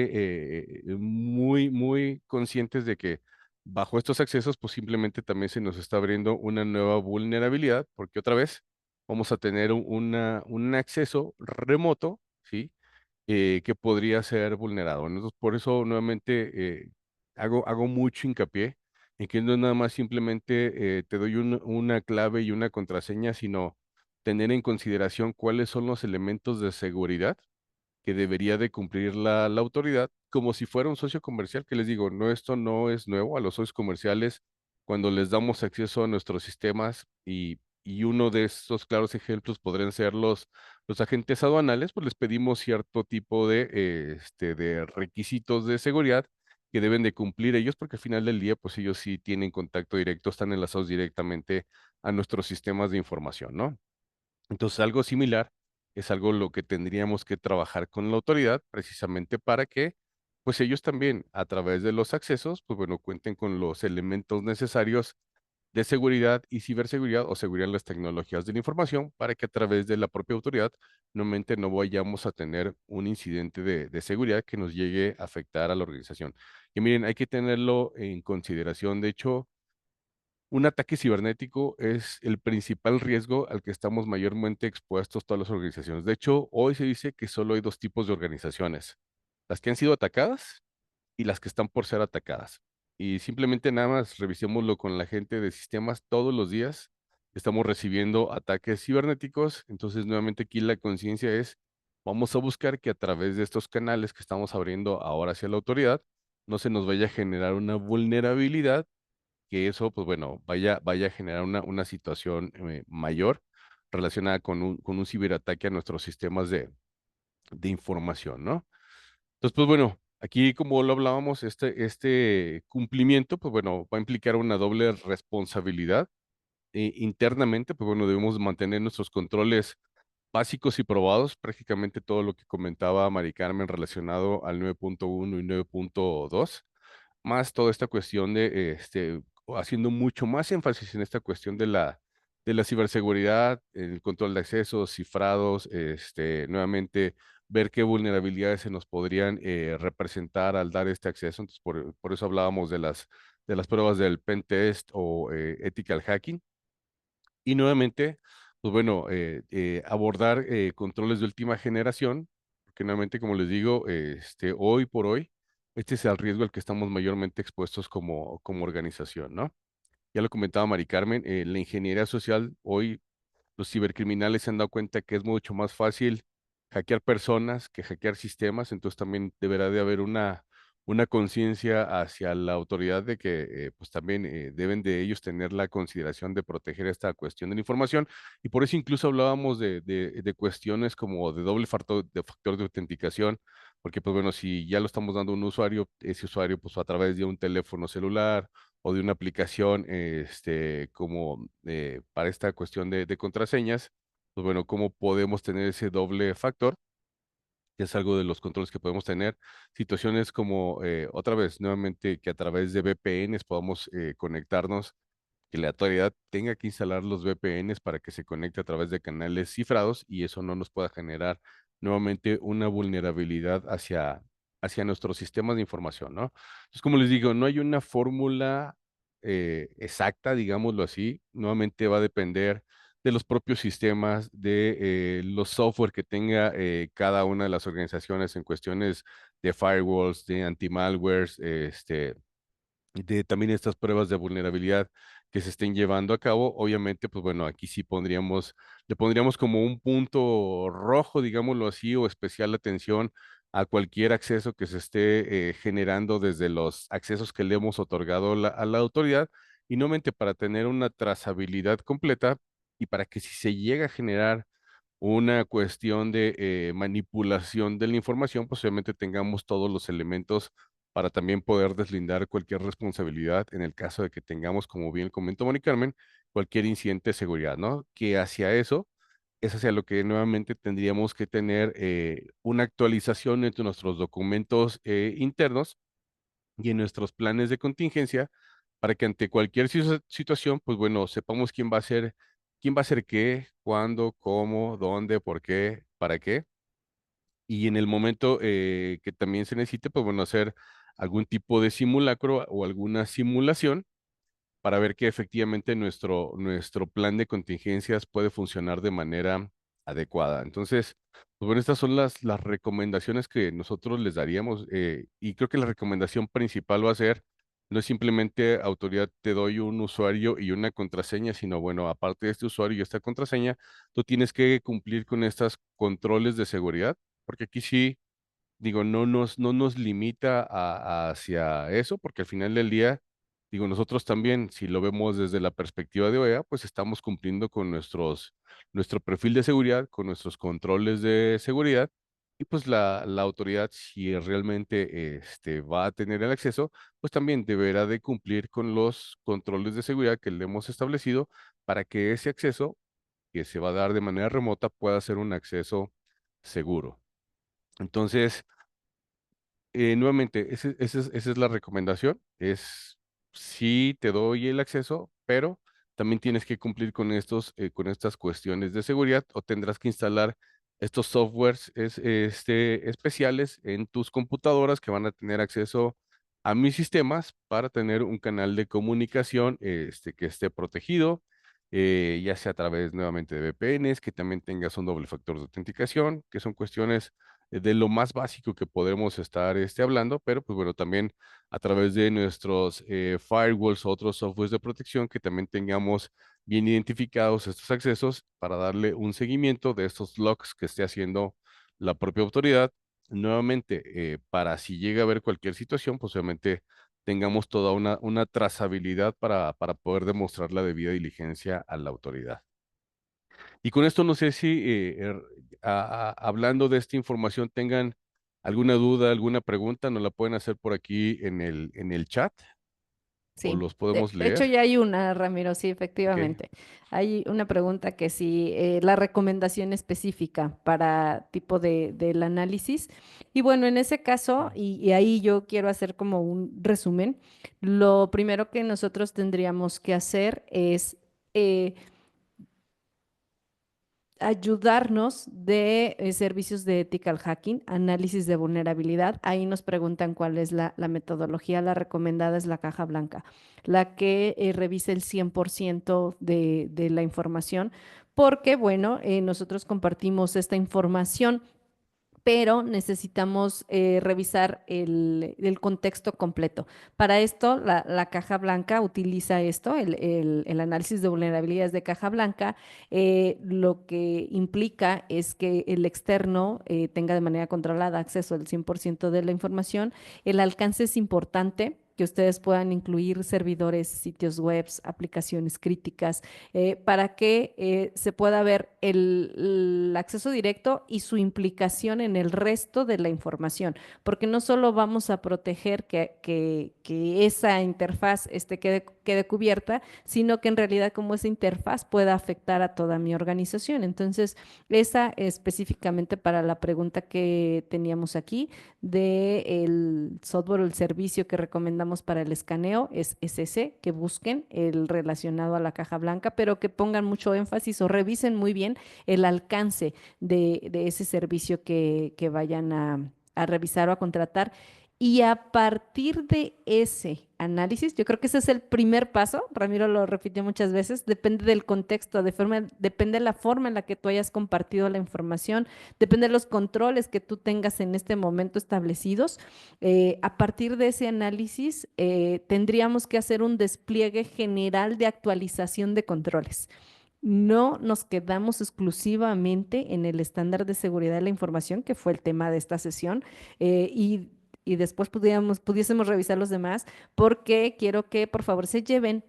muy conscientes de que bajo estos accesos, pues simplemente también se nos está abriendo una nueva vulnerabilidad, porque otra vez vamos a tener un acceso remoto, ¿sí? Que podría ser vulnerado. Entonces, por eso nuevamente hago mucho hincapié en que no es nada más simplemente te doy una clave y una contraseña, sino tener en consideración cuáles son los elementos de seguridad que debería de cumplir la autoridad, como si fuera un socio comercial, que les digo, no, esto no es nuevo a los socios comerciales cuando les damos acceso a nuestros sistemas y uno de estos claros ejemplos podrían ser los agentes aduanales, pues les pedimos cierto tipo de requisitos de seguridad que deben de cumplir ellos, porque al final del día, pues ellos sí tienen contacto directo, están enlazados directamente a nuestros sistemas de información, ¿no? Entonces, algo similar es algo lo que tendríamos que trabajar con la autoridad precisamente para que, pues ellos también, a través de los accesos, pues bueno, cuenten con los elementos necesarios de seguridad y ciberseguridad o seguridad en las tecnologías de la información para que a través de la propia autoridad nuevamente no vayamos a tener un incidente de seguridad que nos llegue a afectar a la organización. Y miren, hay que tenerlo en consideración. De hecho, un ataque cibernético es el principal riesgo al que estamos mayormente expuestos todas las organizaciones. De hecho, hoy se dice que solo hay dos tipos de organizaciones, las que han sido atacadas y las que están por ser atacadas. Y simplemente nada más revisémoslo con la gente de sistemas todos los días. Estamos recibiendo ataques cibernéticos, entonces nuevamente aquí la conciencia es, vamos a buscar que a través de estos canales que estamos abriendo ahora hacia la autoridad, no se nos vaya a generar una vulnerabilidad que eso, pues bueno, vaya a generar una situación mayor relacionada con un ciberataque a nuestros sistemas de información, ¿no? Entonces, pues bueno, aquí como lo hablábamos, este cumplimiento, pues bueno, va a implicar una doble responsabilidad. Internamente, pues bueno, debemos mantener nuestros controles básicos y probados, prácticamente todo lo que comentaba Mari Carmen relacionado al 9.1 y 9.2 más toda esta cuestión haciendo mucho más énfasis en esta cuestión de la ciberseguridad, el control de accesos, cifrados, nuevamente ver qué vulnerabilidades se nos podrían representar al dar este acceso. Entonces, por eso hablábamos de las pruebas del pen test o ethical hacking. Y nuevamente, pues bueno, abordar controles de última generación, porque nuevamente, como les digo, hoy por hoy, este es el riesgo al que estamos mayormente expuestos como organización, ¿no? Ya lo comentaba Mari Carmen, la ingeniería social, hoy los cibercriminales se han dado cuenta que es mucho más fácil hackear personas que hackear sistemas, entonces también deberá de haber una conciencia hacia la autoridad de que pues también deben de ellos tener la consideración de proteger esta cuestión de la información. Y por eso incluso hablábamos de cuestiones como de doble factor de autenticación, porque pues bueno, si ya lo estamos dando a un usuario, ese usuario pues a través de un teléfono celular o de una aplicación como para esta cuestión de contraseñas, pues bueno, ¿cómo podemos tener ese doble factor? Que es algo de los controles que podemos tener. Situaciones como, otra vez, nuevamente, que a través de VPNs podamos conectarnos, que la autoridad tenga que instalar los VPNs para que se conecte a través de canales cifrados y eso no nos pueda generar nuevamente una vulnerabilidad hacia nuestros sistemas de información, ¿no? Entonces, como les digo, no hay una fórmula exacta, digámoslo así. Nuevamente va a depender de los propios sistemas, de los software que tenga cada una de las organizaciones en cuestiones de firewalls, de anti-malwares, de también estas pruebas de vulnerabilidad que se estén llevando a cabo. Obviamente, pues bueno, aquí sí le pondríamos como un punto rojo, digámoslo así, o especial atención a cualquier acceso que se esté generando desde los accesos que le hemos otorgado a la autoridad, y nuevamente para tener una trazabilidad completa y para que si se llega a generar una cuestión de manipulación de la información, posiblemente tengamos todos los elementos para también poder deslindar cualquier responsabilidad en el caso de que tengamos, como bien comentó Mari Carmen, cualquier incidente de seguridad, ¿no? Que hacia eso es hacia lo que nuevamente tendríamos que tener una actualización entre nuestros documentos internos y en nuestros planes de contingencia para que ante cualquier situación, pues bueno, sepamos quién va a hacer qué, cuándo, cómo, dónde, por qué, para qué. Y en el momento que también se necesite, pues bueno, hacer algún tipo de simulacro o alguna simulación para ver que efectivamente nuestro plan de contingencias puede funcionar de manera adecuada. Entonces, pues bueno, estas son las recomendaciones que nosotros les daríamos y creo que la recomendación principal va a ser, no es simplemente autoridad, te doy un usuario y una contraseña, sino bueno, aparte de este usuario y esta contraseña, tú tienes que cumplir con estos controles de seguridad, porque aquí sí digo, no nos limita hacia eso, porque al final del día, digo, nosotros también, si lo vemos desde la perspectiva de OEA, pues estamos cumpliendo con nuestro perfil de seguridad, con nuestros controles de seguridad, y pues la autoridad, si realmente va a tener el acceso, pues también deberá de cumplir con los controles de seguridad que le hemos establecido para que ese acceso que se va a dar de manera remota pueda ser un acceso seguro. Entonces, nuevamente, esa es la recomendación, es sí te doy el acceso, pero también tienes que cumplir con estas cuestiones de seguridad o tendrás que instalar estos softwares especiales en tus computadoras que van a tener acceso a mis sistemas para tener un canal de comunicación que esté protegido, ya sea a través nuevamente de VPNs, que también tengas un doble factor de autenticación, que son cuestiones de lo más básico que podremos estar hablando, pero pues bueno, también a través de nuestros firewalls o otros softwares de protección que también tengamos bien identificados estos accesos para darle un seguimiento de estos logs que esté haciendo la propia autoridad. Nuevamente, para si llega a haber cualquier situación, pues obviamente tengamos toda una trazabilidad para poder demostrar la debida diligencia a la autoridad. Y con esto no sé si hablando de esta información tengan alguna duda, alguna pregunta, nos la pueden hacer por aquí en el chat o Sí, los podemos de hecho leer. ya hay una, Ramiro, sí, Ok, efectivamente. Hay una pregunta que si la recomendación específica para tipo del análisis. Y bueno, en ese caso, y ahí yo quiero hacer como un resumen, lo primero que nosotros tendríamos que hacer es eh, ayudarnos de servicios de ethical hacking, análisis de vulnerabilidad. Ahí nos preguntan cuál es la metodología. La recomendada es la caja blanca, la que revisa el 100% de la información, porque, bueno, nosotros compartimos esta información pero necesitamos revisar el contexto completo. Para esto, la caja blanca utiliza esto, el análisis de vulnerabilidades de caja blanca. Lo que implica es que el externo tenga de manera controlada acceso al 100% de la información. El alcance es importante, que ustedes puedan incluir servidores, sitios web, aplicaciones críticas, para que se pueda ver el acceso directo y su implicación en el resto de la información, porque no solo vamos a proteger que esa interfaz quede cubierta, sino que en realidad como esa interfaz pueda afectar a toda mi organización. Entonces, esa específicamente para la pregunta que teníamos aquí del software o el servicio que recomendamos para el escaneo es ese, que busquen el relacionado a la caja blanca, pero que pongan mucho énfasis o revisen muy bien el alcance de ese servicio que vayan a revisar o a contratar. Y a partir de ese análisis, yo creo que ese es el primer paso, Ramiro lo repitió muchas veces, depende del contexto, depende de la forma en la que tú hayas compartido la información, depende de los controles que tú tengas en este momento establecidos. A partir de ese análisis, tendríamos que hacer un despliegue general de actualización de controles. No nos quedamos exclusivamente en el estándar de seguridad de la información, que fue el tema de esta sesión, y después pudiésemos revisar los demás, porque quiero que por favor se lleven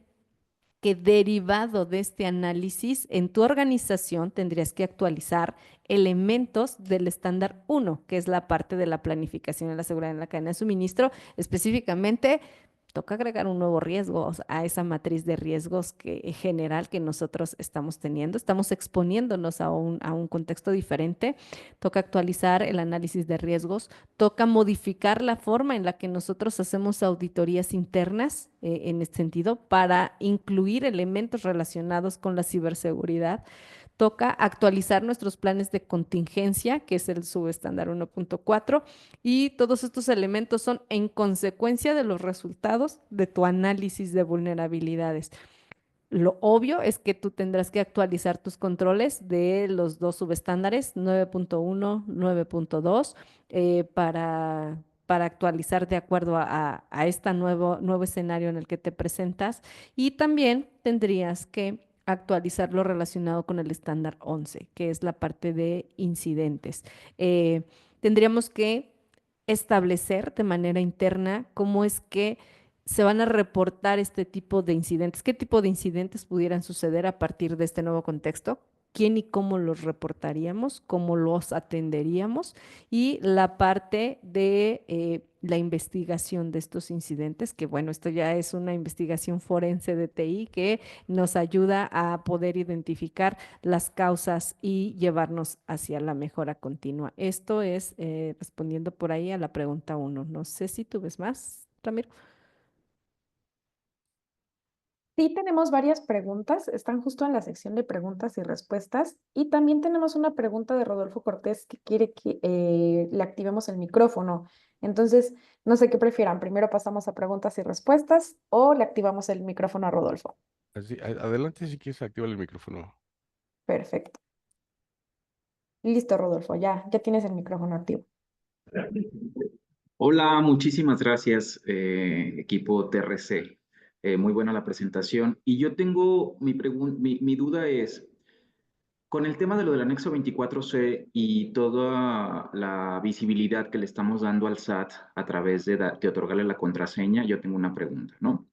que derivado de este análisis, en tu organización tendrías que actualizar elementos del estándar 1, que es la parte de la planificación de la seguridad en la cadena de suministro. Específicamente, toca agregar un nuevo riesgo a esa matriz de riesgos general que nosotros estamos teniendo. Estamos exponiéndonos a un contexto diferente. Toca actualizar el análisis de riesgos. Toca modificar la forma en la que nosotros hacemos auditorías internas en este sentido para incluir elementos relacionados con la ciberseguridad. Toca actualizar nuestros planes de contingencia, que es el subestándar 1.4, y todos estos elementos son en consecuencia de los resultados de tu análisis de vulnerabilidades. Lo obvio es que tú tendrás que actualizar tus controles de los dos subestándares, 9.1, 9.2, para actualizar de acuerdo a este nuevo escenario en el que te presentas. Y también tendrías que actualizar lo relacionado con el estándar 11, que es la parte de incidentes. Tendríamos que establecer de manera interna cómo es que se van a reportar este tipo de incidentes. ¿Qué tipo de incidentes pudieran suceder a partir de este nuevo contexto? ¿Quién y cómo los reportaríamos? ¿Cómo los atenderíamos? Y la parte de la investigación de estos incidentes, que bueno, esto ya es una investigación forense de TI que nos ayuda a poder identificar las causas y llevarnos hacia la mejora continua. Esto es respondiendo por ahí a la pregunta 1. No sé si tú ves más, Ramiro. Sí, tenemos varias preguntas, están justo en la sección de preguntas y respuestas. Y también tenemos una pregunta de Rodolfo Cortés que quiere que le activemos el micrófono. Entonces, no sé qué prefieran. Primero pasamos a preguntas y respuestas o le activamos el micrófono a Rodolfo. Adelante si quieres activar el micrófono. Perfecto. Listo, Rodolfo, ya tienes el micrófono activo. Hola, muchísimas gracias, equipo TRC. Muy buena la presentación. Y yo tengo mi duda es, con el tema de lo del anexo 24C y toda la visibilidad que le estamos dando al SAT a través de otorgarle la contraseña, yo tengo una pregunta, ¿no?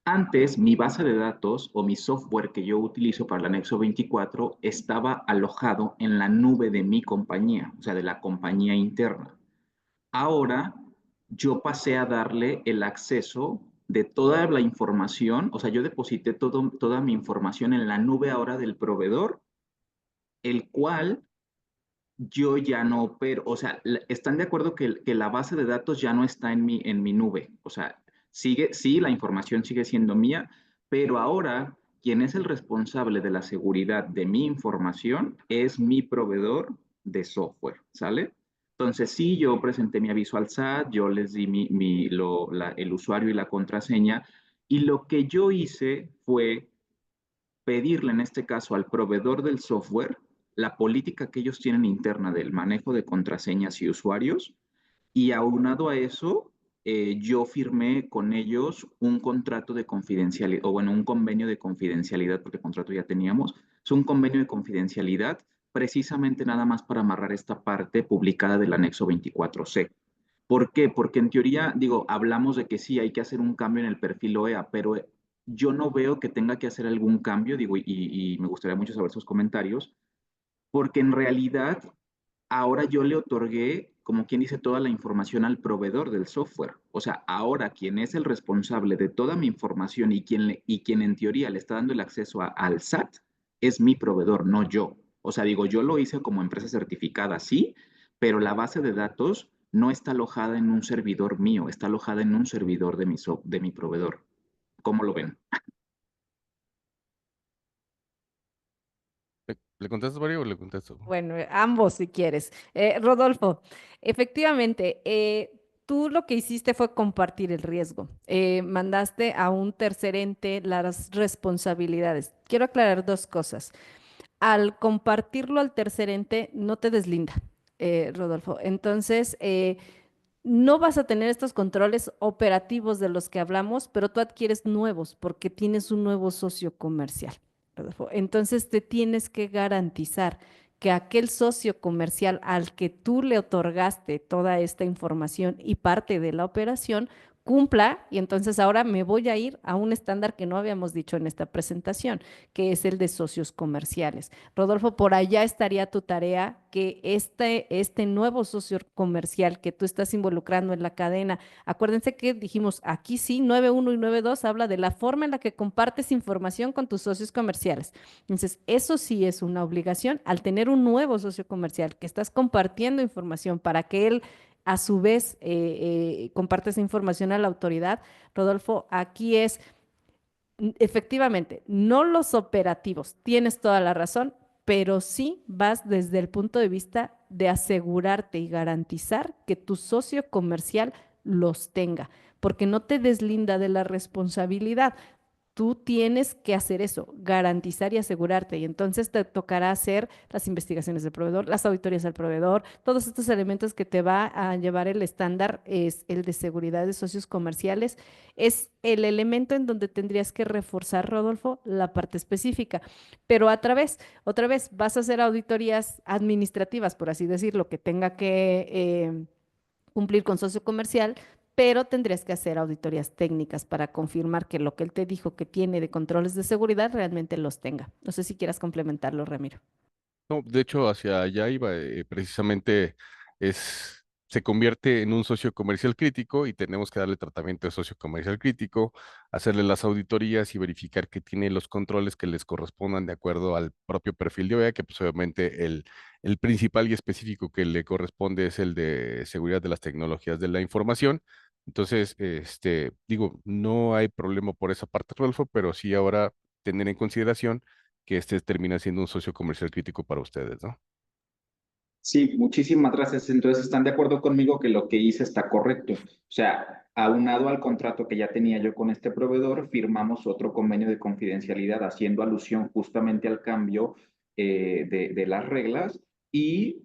Antes mi base de datos o mi software que yo utilizo para el anexo 24 estaba alojado en la nube de mi compañía, o sea, de la compañía interna. Ahora yo pasé a darle el acceso de toda la información, o sea, yo deposité toda mi información en la nube ahora del proveedor, el cual yo ya no opero, o sea, están de acuerdo que la base de datos ya no está en mi nube, o sea, sí, la información sigue siendo mía, pero ahora quien es el responsable de la seguridad de mi información es mi proveedor de software, ¿sale? Entonces, sí, yo presenté mi aviso al SAT, yo les di el usuario y la contraseña, y lo que yo hice fue pedirle en este caso al proveedor del software la política que ellos tienen interna del manejo de contraseñas y usuarios, y aunado a eso, yo firmé con ellos un contrato de confidencialidad, o bueno, un convenio de confidencialidad, porque contrato ya teníamos, es un convenio de confidencialidad precisamente nada más para amarrar esta parte publicada del anexo 24C. ¿Por qué? Porque en teoría, digo, hablamos de que sí hay que hacer un cambio en el perfil OEA, pero yo no veo que tenga que hacer algún cambio, digo, y me gustaría mucho saber sus comentarios, porque en realidad ahora yo le otorgué, como quien dice, toda la información al proveedor del software. O sea, ahora quien es el responsable de toda mi información y quien en teoría le está dando el acceso al SAT es mi proveedor, no yo. O sea, digo, yo lo hice como empresa certificada, sí, pero la base de datos no está alojada en un servidor mío, está alojada en un servidor de mi proveedor. ¿Cómo lo ven? ¿Le contestas, Mario, o le contesto? Bueno, ambos si quieres. Rodolfo, efectivamente, tú lo que hiciste fue compartir el riesgo. Mandaste a un tercer ente las responsabilidades. Quiero aclarar dos cosas. Al compartirlo al tercer ente, no te deslinda, Rodolfo. Entonces, no vas a tener estos controles operativos de los que hablamos, pero tú adquieres nuevos porque tienes un nuevo socio comercial, Rodolfo. Entonces te tienes que garantizar que aquel socio comercial al que tú le otorgaste toda esta información y parte de la operación cumpla, y entonces ahora me voy a ir a un estándar que no habíamos dicho en esta presentación, que es el de socios comerciales. Rodolfo, por allá estaría tu tarea, que este nuevo socio comercial que tú estás involucrando en la cadena, acuérdense que dijimos aquí sí, 9.1 y 9.2 habla de la forma en la que compartes información con tus socios comerciales. Entonces, eso sí es una obligación al tener un nuevo socio comercial que estás compartiendo información para que él a su vez comparte esa información a la autoridad. Rodolfo, aquí es efectivamente, no los operativos, tienes toda la razón, pero sí vas desde el punto de vista de asegurarte y garantizar que tu socio comercial los tenga, porque no te deslinda de la responsabilidad. Tú tienes que hacer eso, garantizar y asegurarte. Y entonces te tocará hacer las investigaciones del proveedor, las auditorías al proveedor, todos estos elementos que te va a llevar el estándar, es el de seguridad de socios comerciales. Es el elemento en donde tendrías que reforzar, Rodolfo, la parte específica. Pero otra vez, vas a hacer auditorías administrativas, por así decirlo, que tenga que cumplir con socio comercial, pero tendrías que hacer auditorías técnicas para confirmar que lo que él te dijo que tiene de controles de seguridad realmente los tenga. No sé si quieras complementarlo, Ramiro. No, de hecho, hacia allá iba, precisamente se convierte en un socio comercial crítico y tenemos que darle tratamiento de socio comercial crítico, hacerle las auditorías y verificar que tiene los controles que les correspondan de acuerdo al propio perfil de OEA, que pues obviamente el principal y específico que le corresponde es el de seguridad de las tecnologías de la información. Entonces, digo, no hay problema por esa parte, Rodolfo, pero sí ahora tener en consideración que este termina siendo un socio comercial crítico para ustedes, ¿no? Sí, muchísimas gracias. Entonces, ¿están de acuerdo conmigo que lo que hice está correcto? O sea, aunado al contrato que ya tenía yo con este proveedor, firmamos otro convenio de confidencialidad haciendo alusión justamente al cambio de las reglas y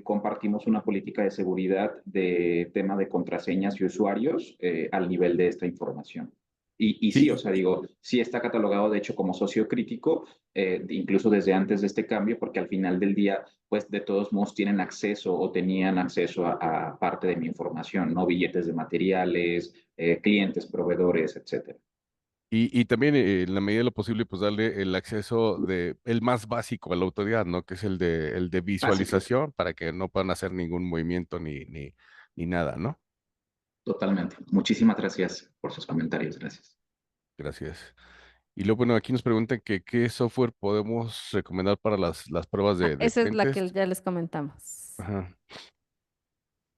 compartimos una política de seguridad de tema de contraseñas y usuarios al nivel de esta información. Y sí, o Sí, sea, digo, sí está catalogado de hecho como socio crítico, incluso desde antes de este cambio, porque al final del día pues de todos modos tienen acceso o tenían acceso a parte de mi información, ¿no? Billetes de materiales, clientes, proveedores, etcétera. y también en la medida de lo posible, pues darle el acceso el más básico a la autoridad, ¿no? Que es el de Ah, sí, claro. visualización para que no puedan hacer ningún movimiento ni nada, ¿no? Totalmente. Muchísimas gracias por sus comentarios. Gracias. Gracias. Y luego, bueno, aquí nos preguntan que qué software podemos recomendar para las pruebas de Esa es la que pentest. ya les comentamos. Ajá.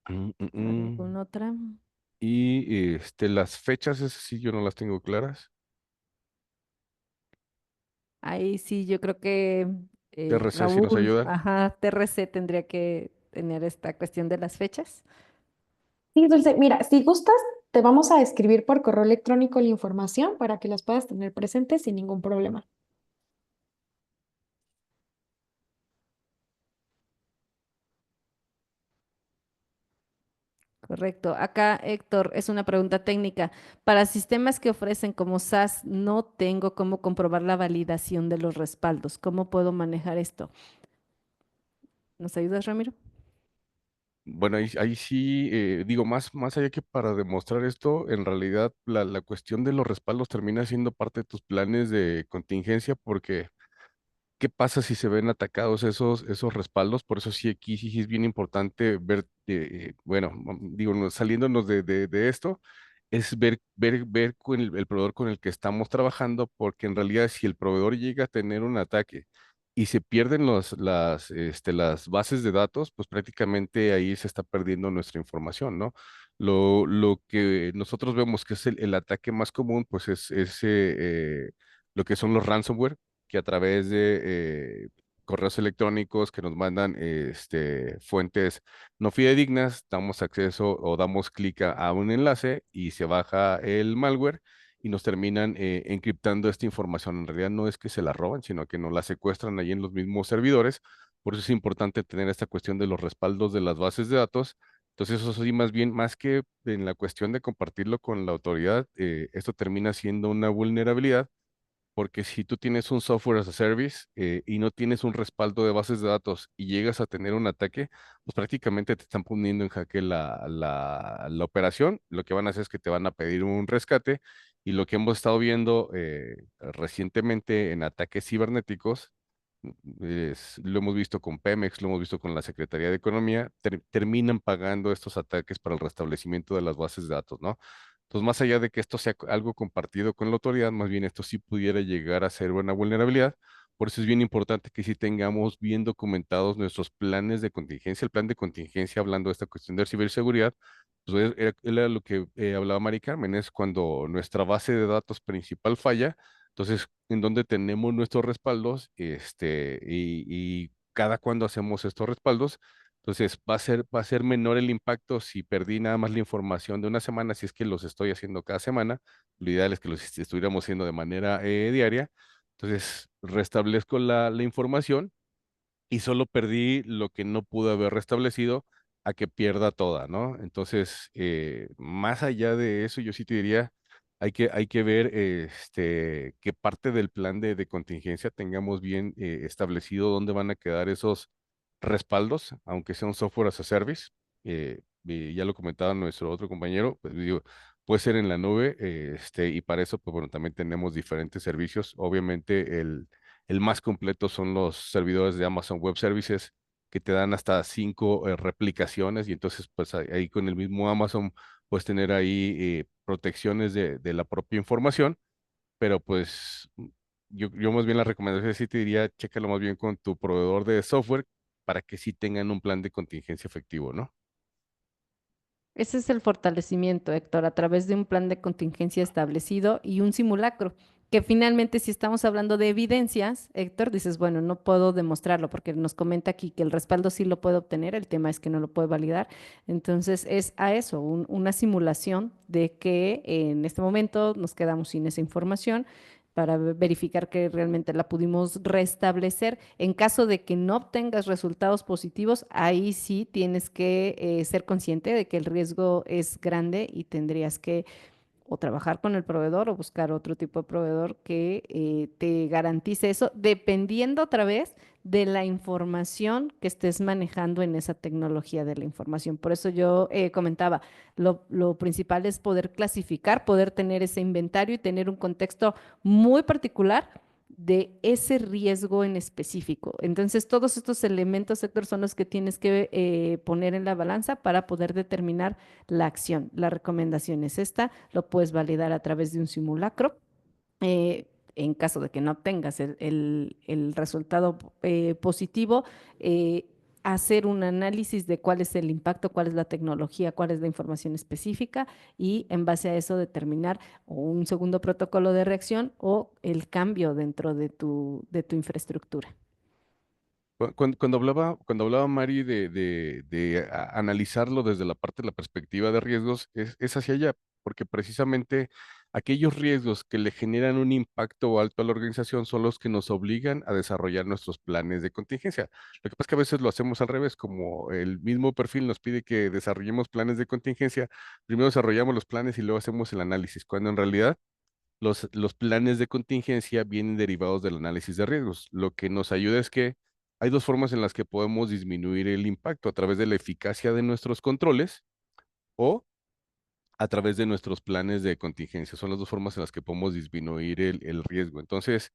Mm, mm, mm. ¿Alguna otra? Y las fechas, esas sí yo no las tengo claras. Ahí sí, yo creo que TRC sí nos Raúl, ayuda. ajá, TRC tendría que tener esta cuestión de las fechas. Sí, Dulce, mira, si gustas, te vamos a escribir por correo electrónico la información para que las puedas tener presentes sin ningún problema. Correcto. Acá, Héctor, es una pregunta técnica. Para sistemas que ofrecen como SaaS, no tengo cómo comprobar la validación de los respaldos. ¿Cómo puedo manejar esto? ¿Nos ayudas, Ramiro? Bueno, ahí sí, digo, más allá que para demostrar esto, en realidad la cuestión de los respaldos termina siendo parte de tus planes de contingencia, porque ¿qué pasa si se ven atacados esos respaldos? Por eso sí, aquí sí es bien importante ver, bueno, digo, saliéndonos de esto, es ver con el proveedor con el que estamos trabajando, porque en realidad si el proveedor llega a tener un ataque y se pierden las bases de datos, pues prácticamente ahí se está perdiendo nuestra información, ¿no? Lo que nosotros vemos que es el ataque más común, pues es lo que son los ransomware, que a través de correos electrónicos que nos mandan fuentes no fidedignas, damos acceso o damos clic a un enlace y se baja el malware y nos terminan encriptando esta información. En realidad no es que se la roban, sino que nos la secuestran ahí en los mismos servidores. Por eso es importante tener esta cuestión de los respaldos de las bases de datos. Entonces, eso sí, más bien, más que en la cuestión de compartirlo con la autoridad, esto termina siendo una vulnerabilidad porque si tú tienes un software as a service y no tienes un respaldo de bases de datos y llegas a tener un ataque, pues prácticamente te están poniendo en jaque la operación. Lo que van a hacer es que te van a pedir un rescate y lo que hemos estado viendo recientemente en ataques cibernéticos, lo hemos visto con Pemex, lo hemos visto con la Secretaría de Economía, terminan pagando estos ataques para el restablecimiento de las bases de datos, ¿no? Entonces, más allá de que esto sea algo compartido con la autoridad, más bien esto sí pudiera llegar a ser una vulnerabilidad. Por eso es bien importante que sí tengamos bien documentados nuestros planes de contingencia. El plan de contingencia, hablando de esta cuestión de ciberseguridad, pues era lo que hablaba Mari Carmen, es cuando nuestra base de datos principal falla, entonces, en donde tenemos nuestros respaldos, y cada cuando hacemos estos respaldos, entonces va a ser menor el impacto si perdí nada más la información de una semana, si es que los estoy haciendo cada semana. Lo ideal es que los estuviéramos haciendo de manera diaria. Entonces, restablezco la información y solo perdí lo que no pude haber restablecido a que pierda toda, ¿no? Entonces, más allá de eso, yo sí te diría, hay que ver qué parte del plan de contingencia tengamos bien establecido dónde van a quedar esos respaldos, aunque sea un software as a service. Ya lo comentaba nuestro otro compañero, pues digo, puede ser en la nube, y para eso, pues bueno, también tenemos diferentes servicios. Obviamente, el más completo son los servidores de Amazon Web Services que te dan hasta 5 replicaciones y entonces pues ahí con el mismo Amazon puedes tener ahí protecciones de la propia información, pero pues yo más bien la recomendación sí te diría, chécalo más bien con tu proveedor de software para que sí tengan un plan de contingencia efectivo, ¿no? Ese es el fortalecimiento, Héctor, a través de un plan de contingencia establecido y un simulacro, que finalmente si estamos hablando de evidencias, Héctor, dices, bueno, no puedo demostrarlo porque nos comenta aquí que el respaldo sí lo puede obtener, el tema es que no lo puede validar. Entonces es a eso, una simulación de que en este momento nos quedamos sin esa información para verificar que realmente la pudimos restablecer. En caso de que no obtengas resultados positivos, ahí sí tienes que ser consciente de que el riesgo es grande y tendrías que o trabajar con el proveedor o buscar otro tipo de proveedor que te garantice eso, dependiendo otra vez de la información que estés manejando en esa tecnología de la información. Por eso yo comentaba, lo principal es poder clasificar, poder tener ese inventario y tener un contexto muy particular de ese riesgo en específico. Entonces, todos estos elementos, sector, son los que tienes que poner en la balanza para poder determinar la acción. La recomendación es esta, lo puedes validar a través de un simulacro. En caso de que no obtengas el resultado positivo, hacer un análisis de cuál es el impacto, cuál es la tecnología, cuál es la información específica y en base a eso determinar o un segundo protocolo de reacción o el cambio dentro de tu infraestructura. Cuando hablaba Mari de analizarlo desde la parte de la perspectiva de riesgos, es hacia allá, porque precisamente aquellos riesgos que le generan un impacto alto a la organización son los que nos obligan a desarrollar nuestros planes de contingencia. Lo que pasa es que a veces lo hacemos al revés, como el mismo perfil nos pide que desarrollemos planes de contingencia, primero desarrollamos los planes y luego hacemos el análisis, cuando en realidad los planes de contingencia vienen derivados del análisis de riesgos. Lo que nos ayuda es que hay dos formas en las que podemos disminuir el impacto, a través de la eficacia de nuestros controles o a través de nuestros planes de contingencia. Son las dos formas en las que podemos disminuir el riesgo. Entonces,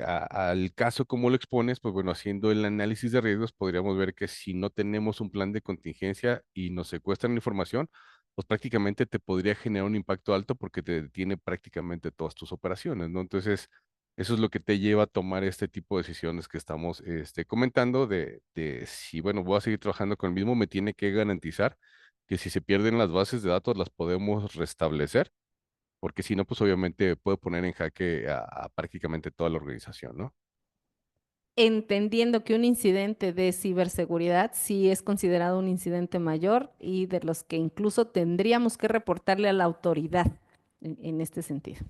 al caso como lo expones, pues bueno, haciendo el análisis de riesgos, podríamos ver que si no tenemos un plan de contingencia y nos secuestran información, pues prácticamente te podría generar un impacto alto porque te detiene prácticamente todas tus operaciones, ¿no? Entonces, eso es lo que te lleva a tomar este tipo de decisiones que estamos comentando de si, bueno, voy a seguir trabajando con el mismo, me tiene que garantizar que si se pierden las bases de datos las podemos restablecer, porque si no, pues obviamente puede poner en jaque a prácticamente toda la organización, ¿no? Entendiendo que un incidente de ciberseguridad sí es considerado un incidente mayor y de los que incluso tendríamos que reportarle a la autoridad en este sentido.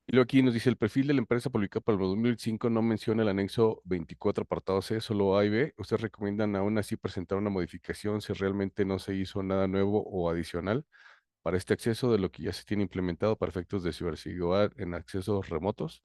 Y luego aquí nos dice, el perfil de la empresa publicado para el 2005 no menciona el anexo 24 apartado C, solo A y B. ¿Ustedes recomiendan aún así presentar una modificación si realmente no se hizo nada nuevo o adicional para este acceso de lo que ya se tiene implementado para efectos de ciberseguridad en accesos remotos?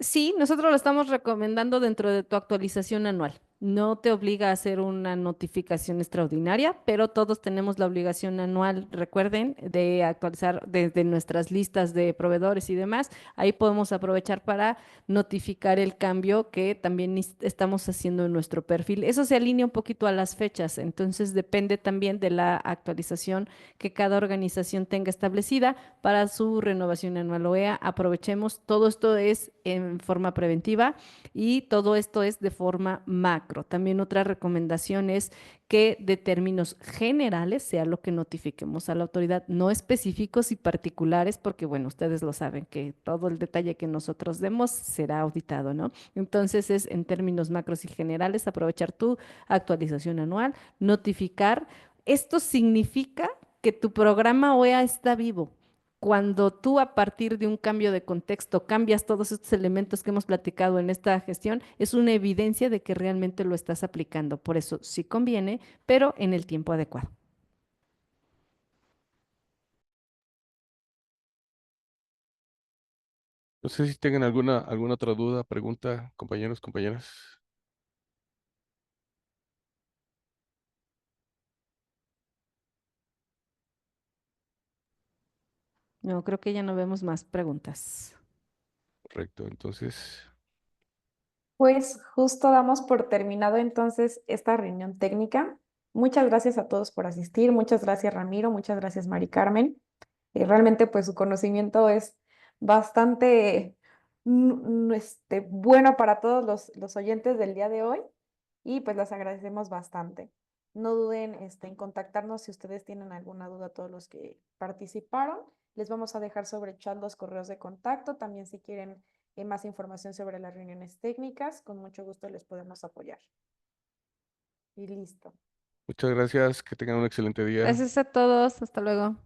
Sí, nosotros lo estamos recomendando dentro de tu actualización anual. No te obliga a hacer una notificación extraordinaria, pero todos tenemos la obligación anual, recuerden, de actualizar desde nuestras listas de proveedores y demás. Ahí podemos aprovechar para notificar el cambio que también estamos haciendo en nuestro perfil. Eso se alinea un poquito a las fechas, entonces depende también de la actualización que cada organización tenga establecida para su renovación anual OEA. Aprovechemos, todo esto es en forma preventiva y todo esto es de forma macro. También otra recomendación es que de términos generales sea lo que notifiquemos a la autoridad, no específicos y particulares, porque bueno, ustedes lo saben que todo el detalle que nosotros demos será auditado, ¿no? Entonces es en términos macros y generales aprovechar tu actualización anual, notificar. Esto significa que tu programa OEA está vivo. Cuando tú a partir de un cambio de contexto cambias todos estos elementos que hemos platicado en esta gestión, es una evidencia de que realmente lo estás aplicando. Por eso sí conviene, pero en el tiempo adecuado. No sé si tengan alguna otra duda, pregunta, compañeros, compañeras. No, creo que ya no vemos más preguntas. Correcto, entonces, Pues justo damos por terminado entonces esta reunión técnica. Muchas gracias a todos por asistir. Muchas gracias, Ramiro. Muchas gracias, Mari Carmen. Realmente, pues su conocimiento es bastante bueno para todos los oyentes del día de hoy y pues les agradecemos bastante. No duden en contactarnos si ustedes tienen alguna duda, todos los que participaron. Les vamos a dejar sobre el chat los correos de contacto. También si quieren más información sobre las reuniones técnicas, con mucho gusto les podemos apoyar. Y listo. muchas gracias, que tengan un excelente día. Gracias a todos. Hasta luego.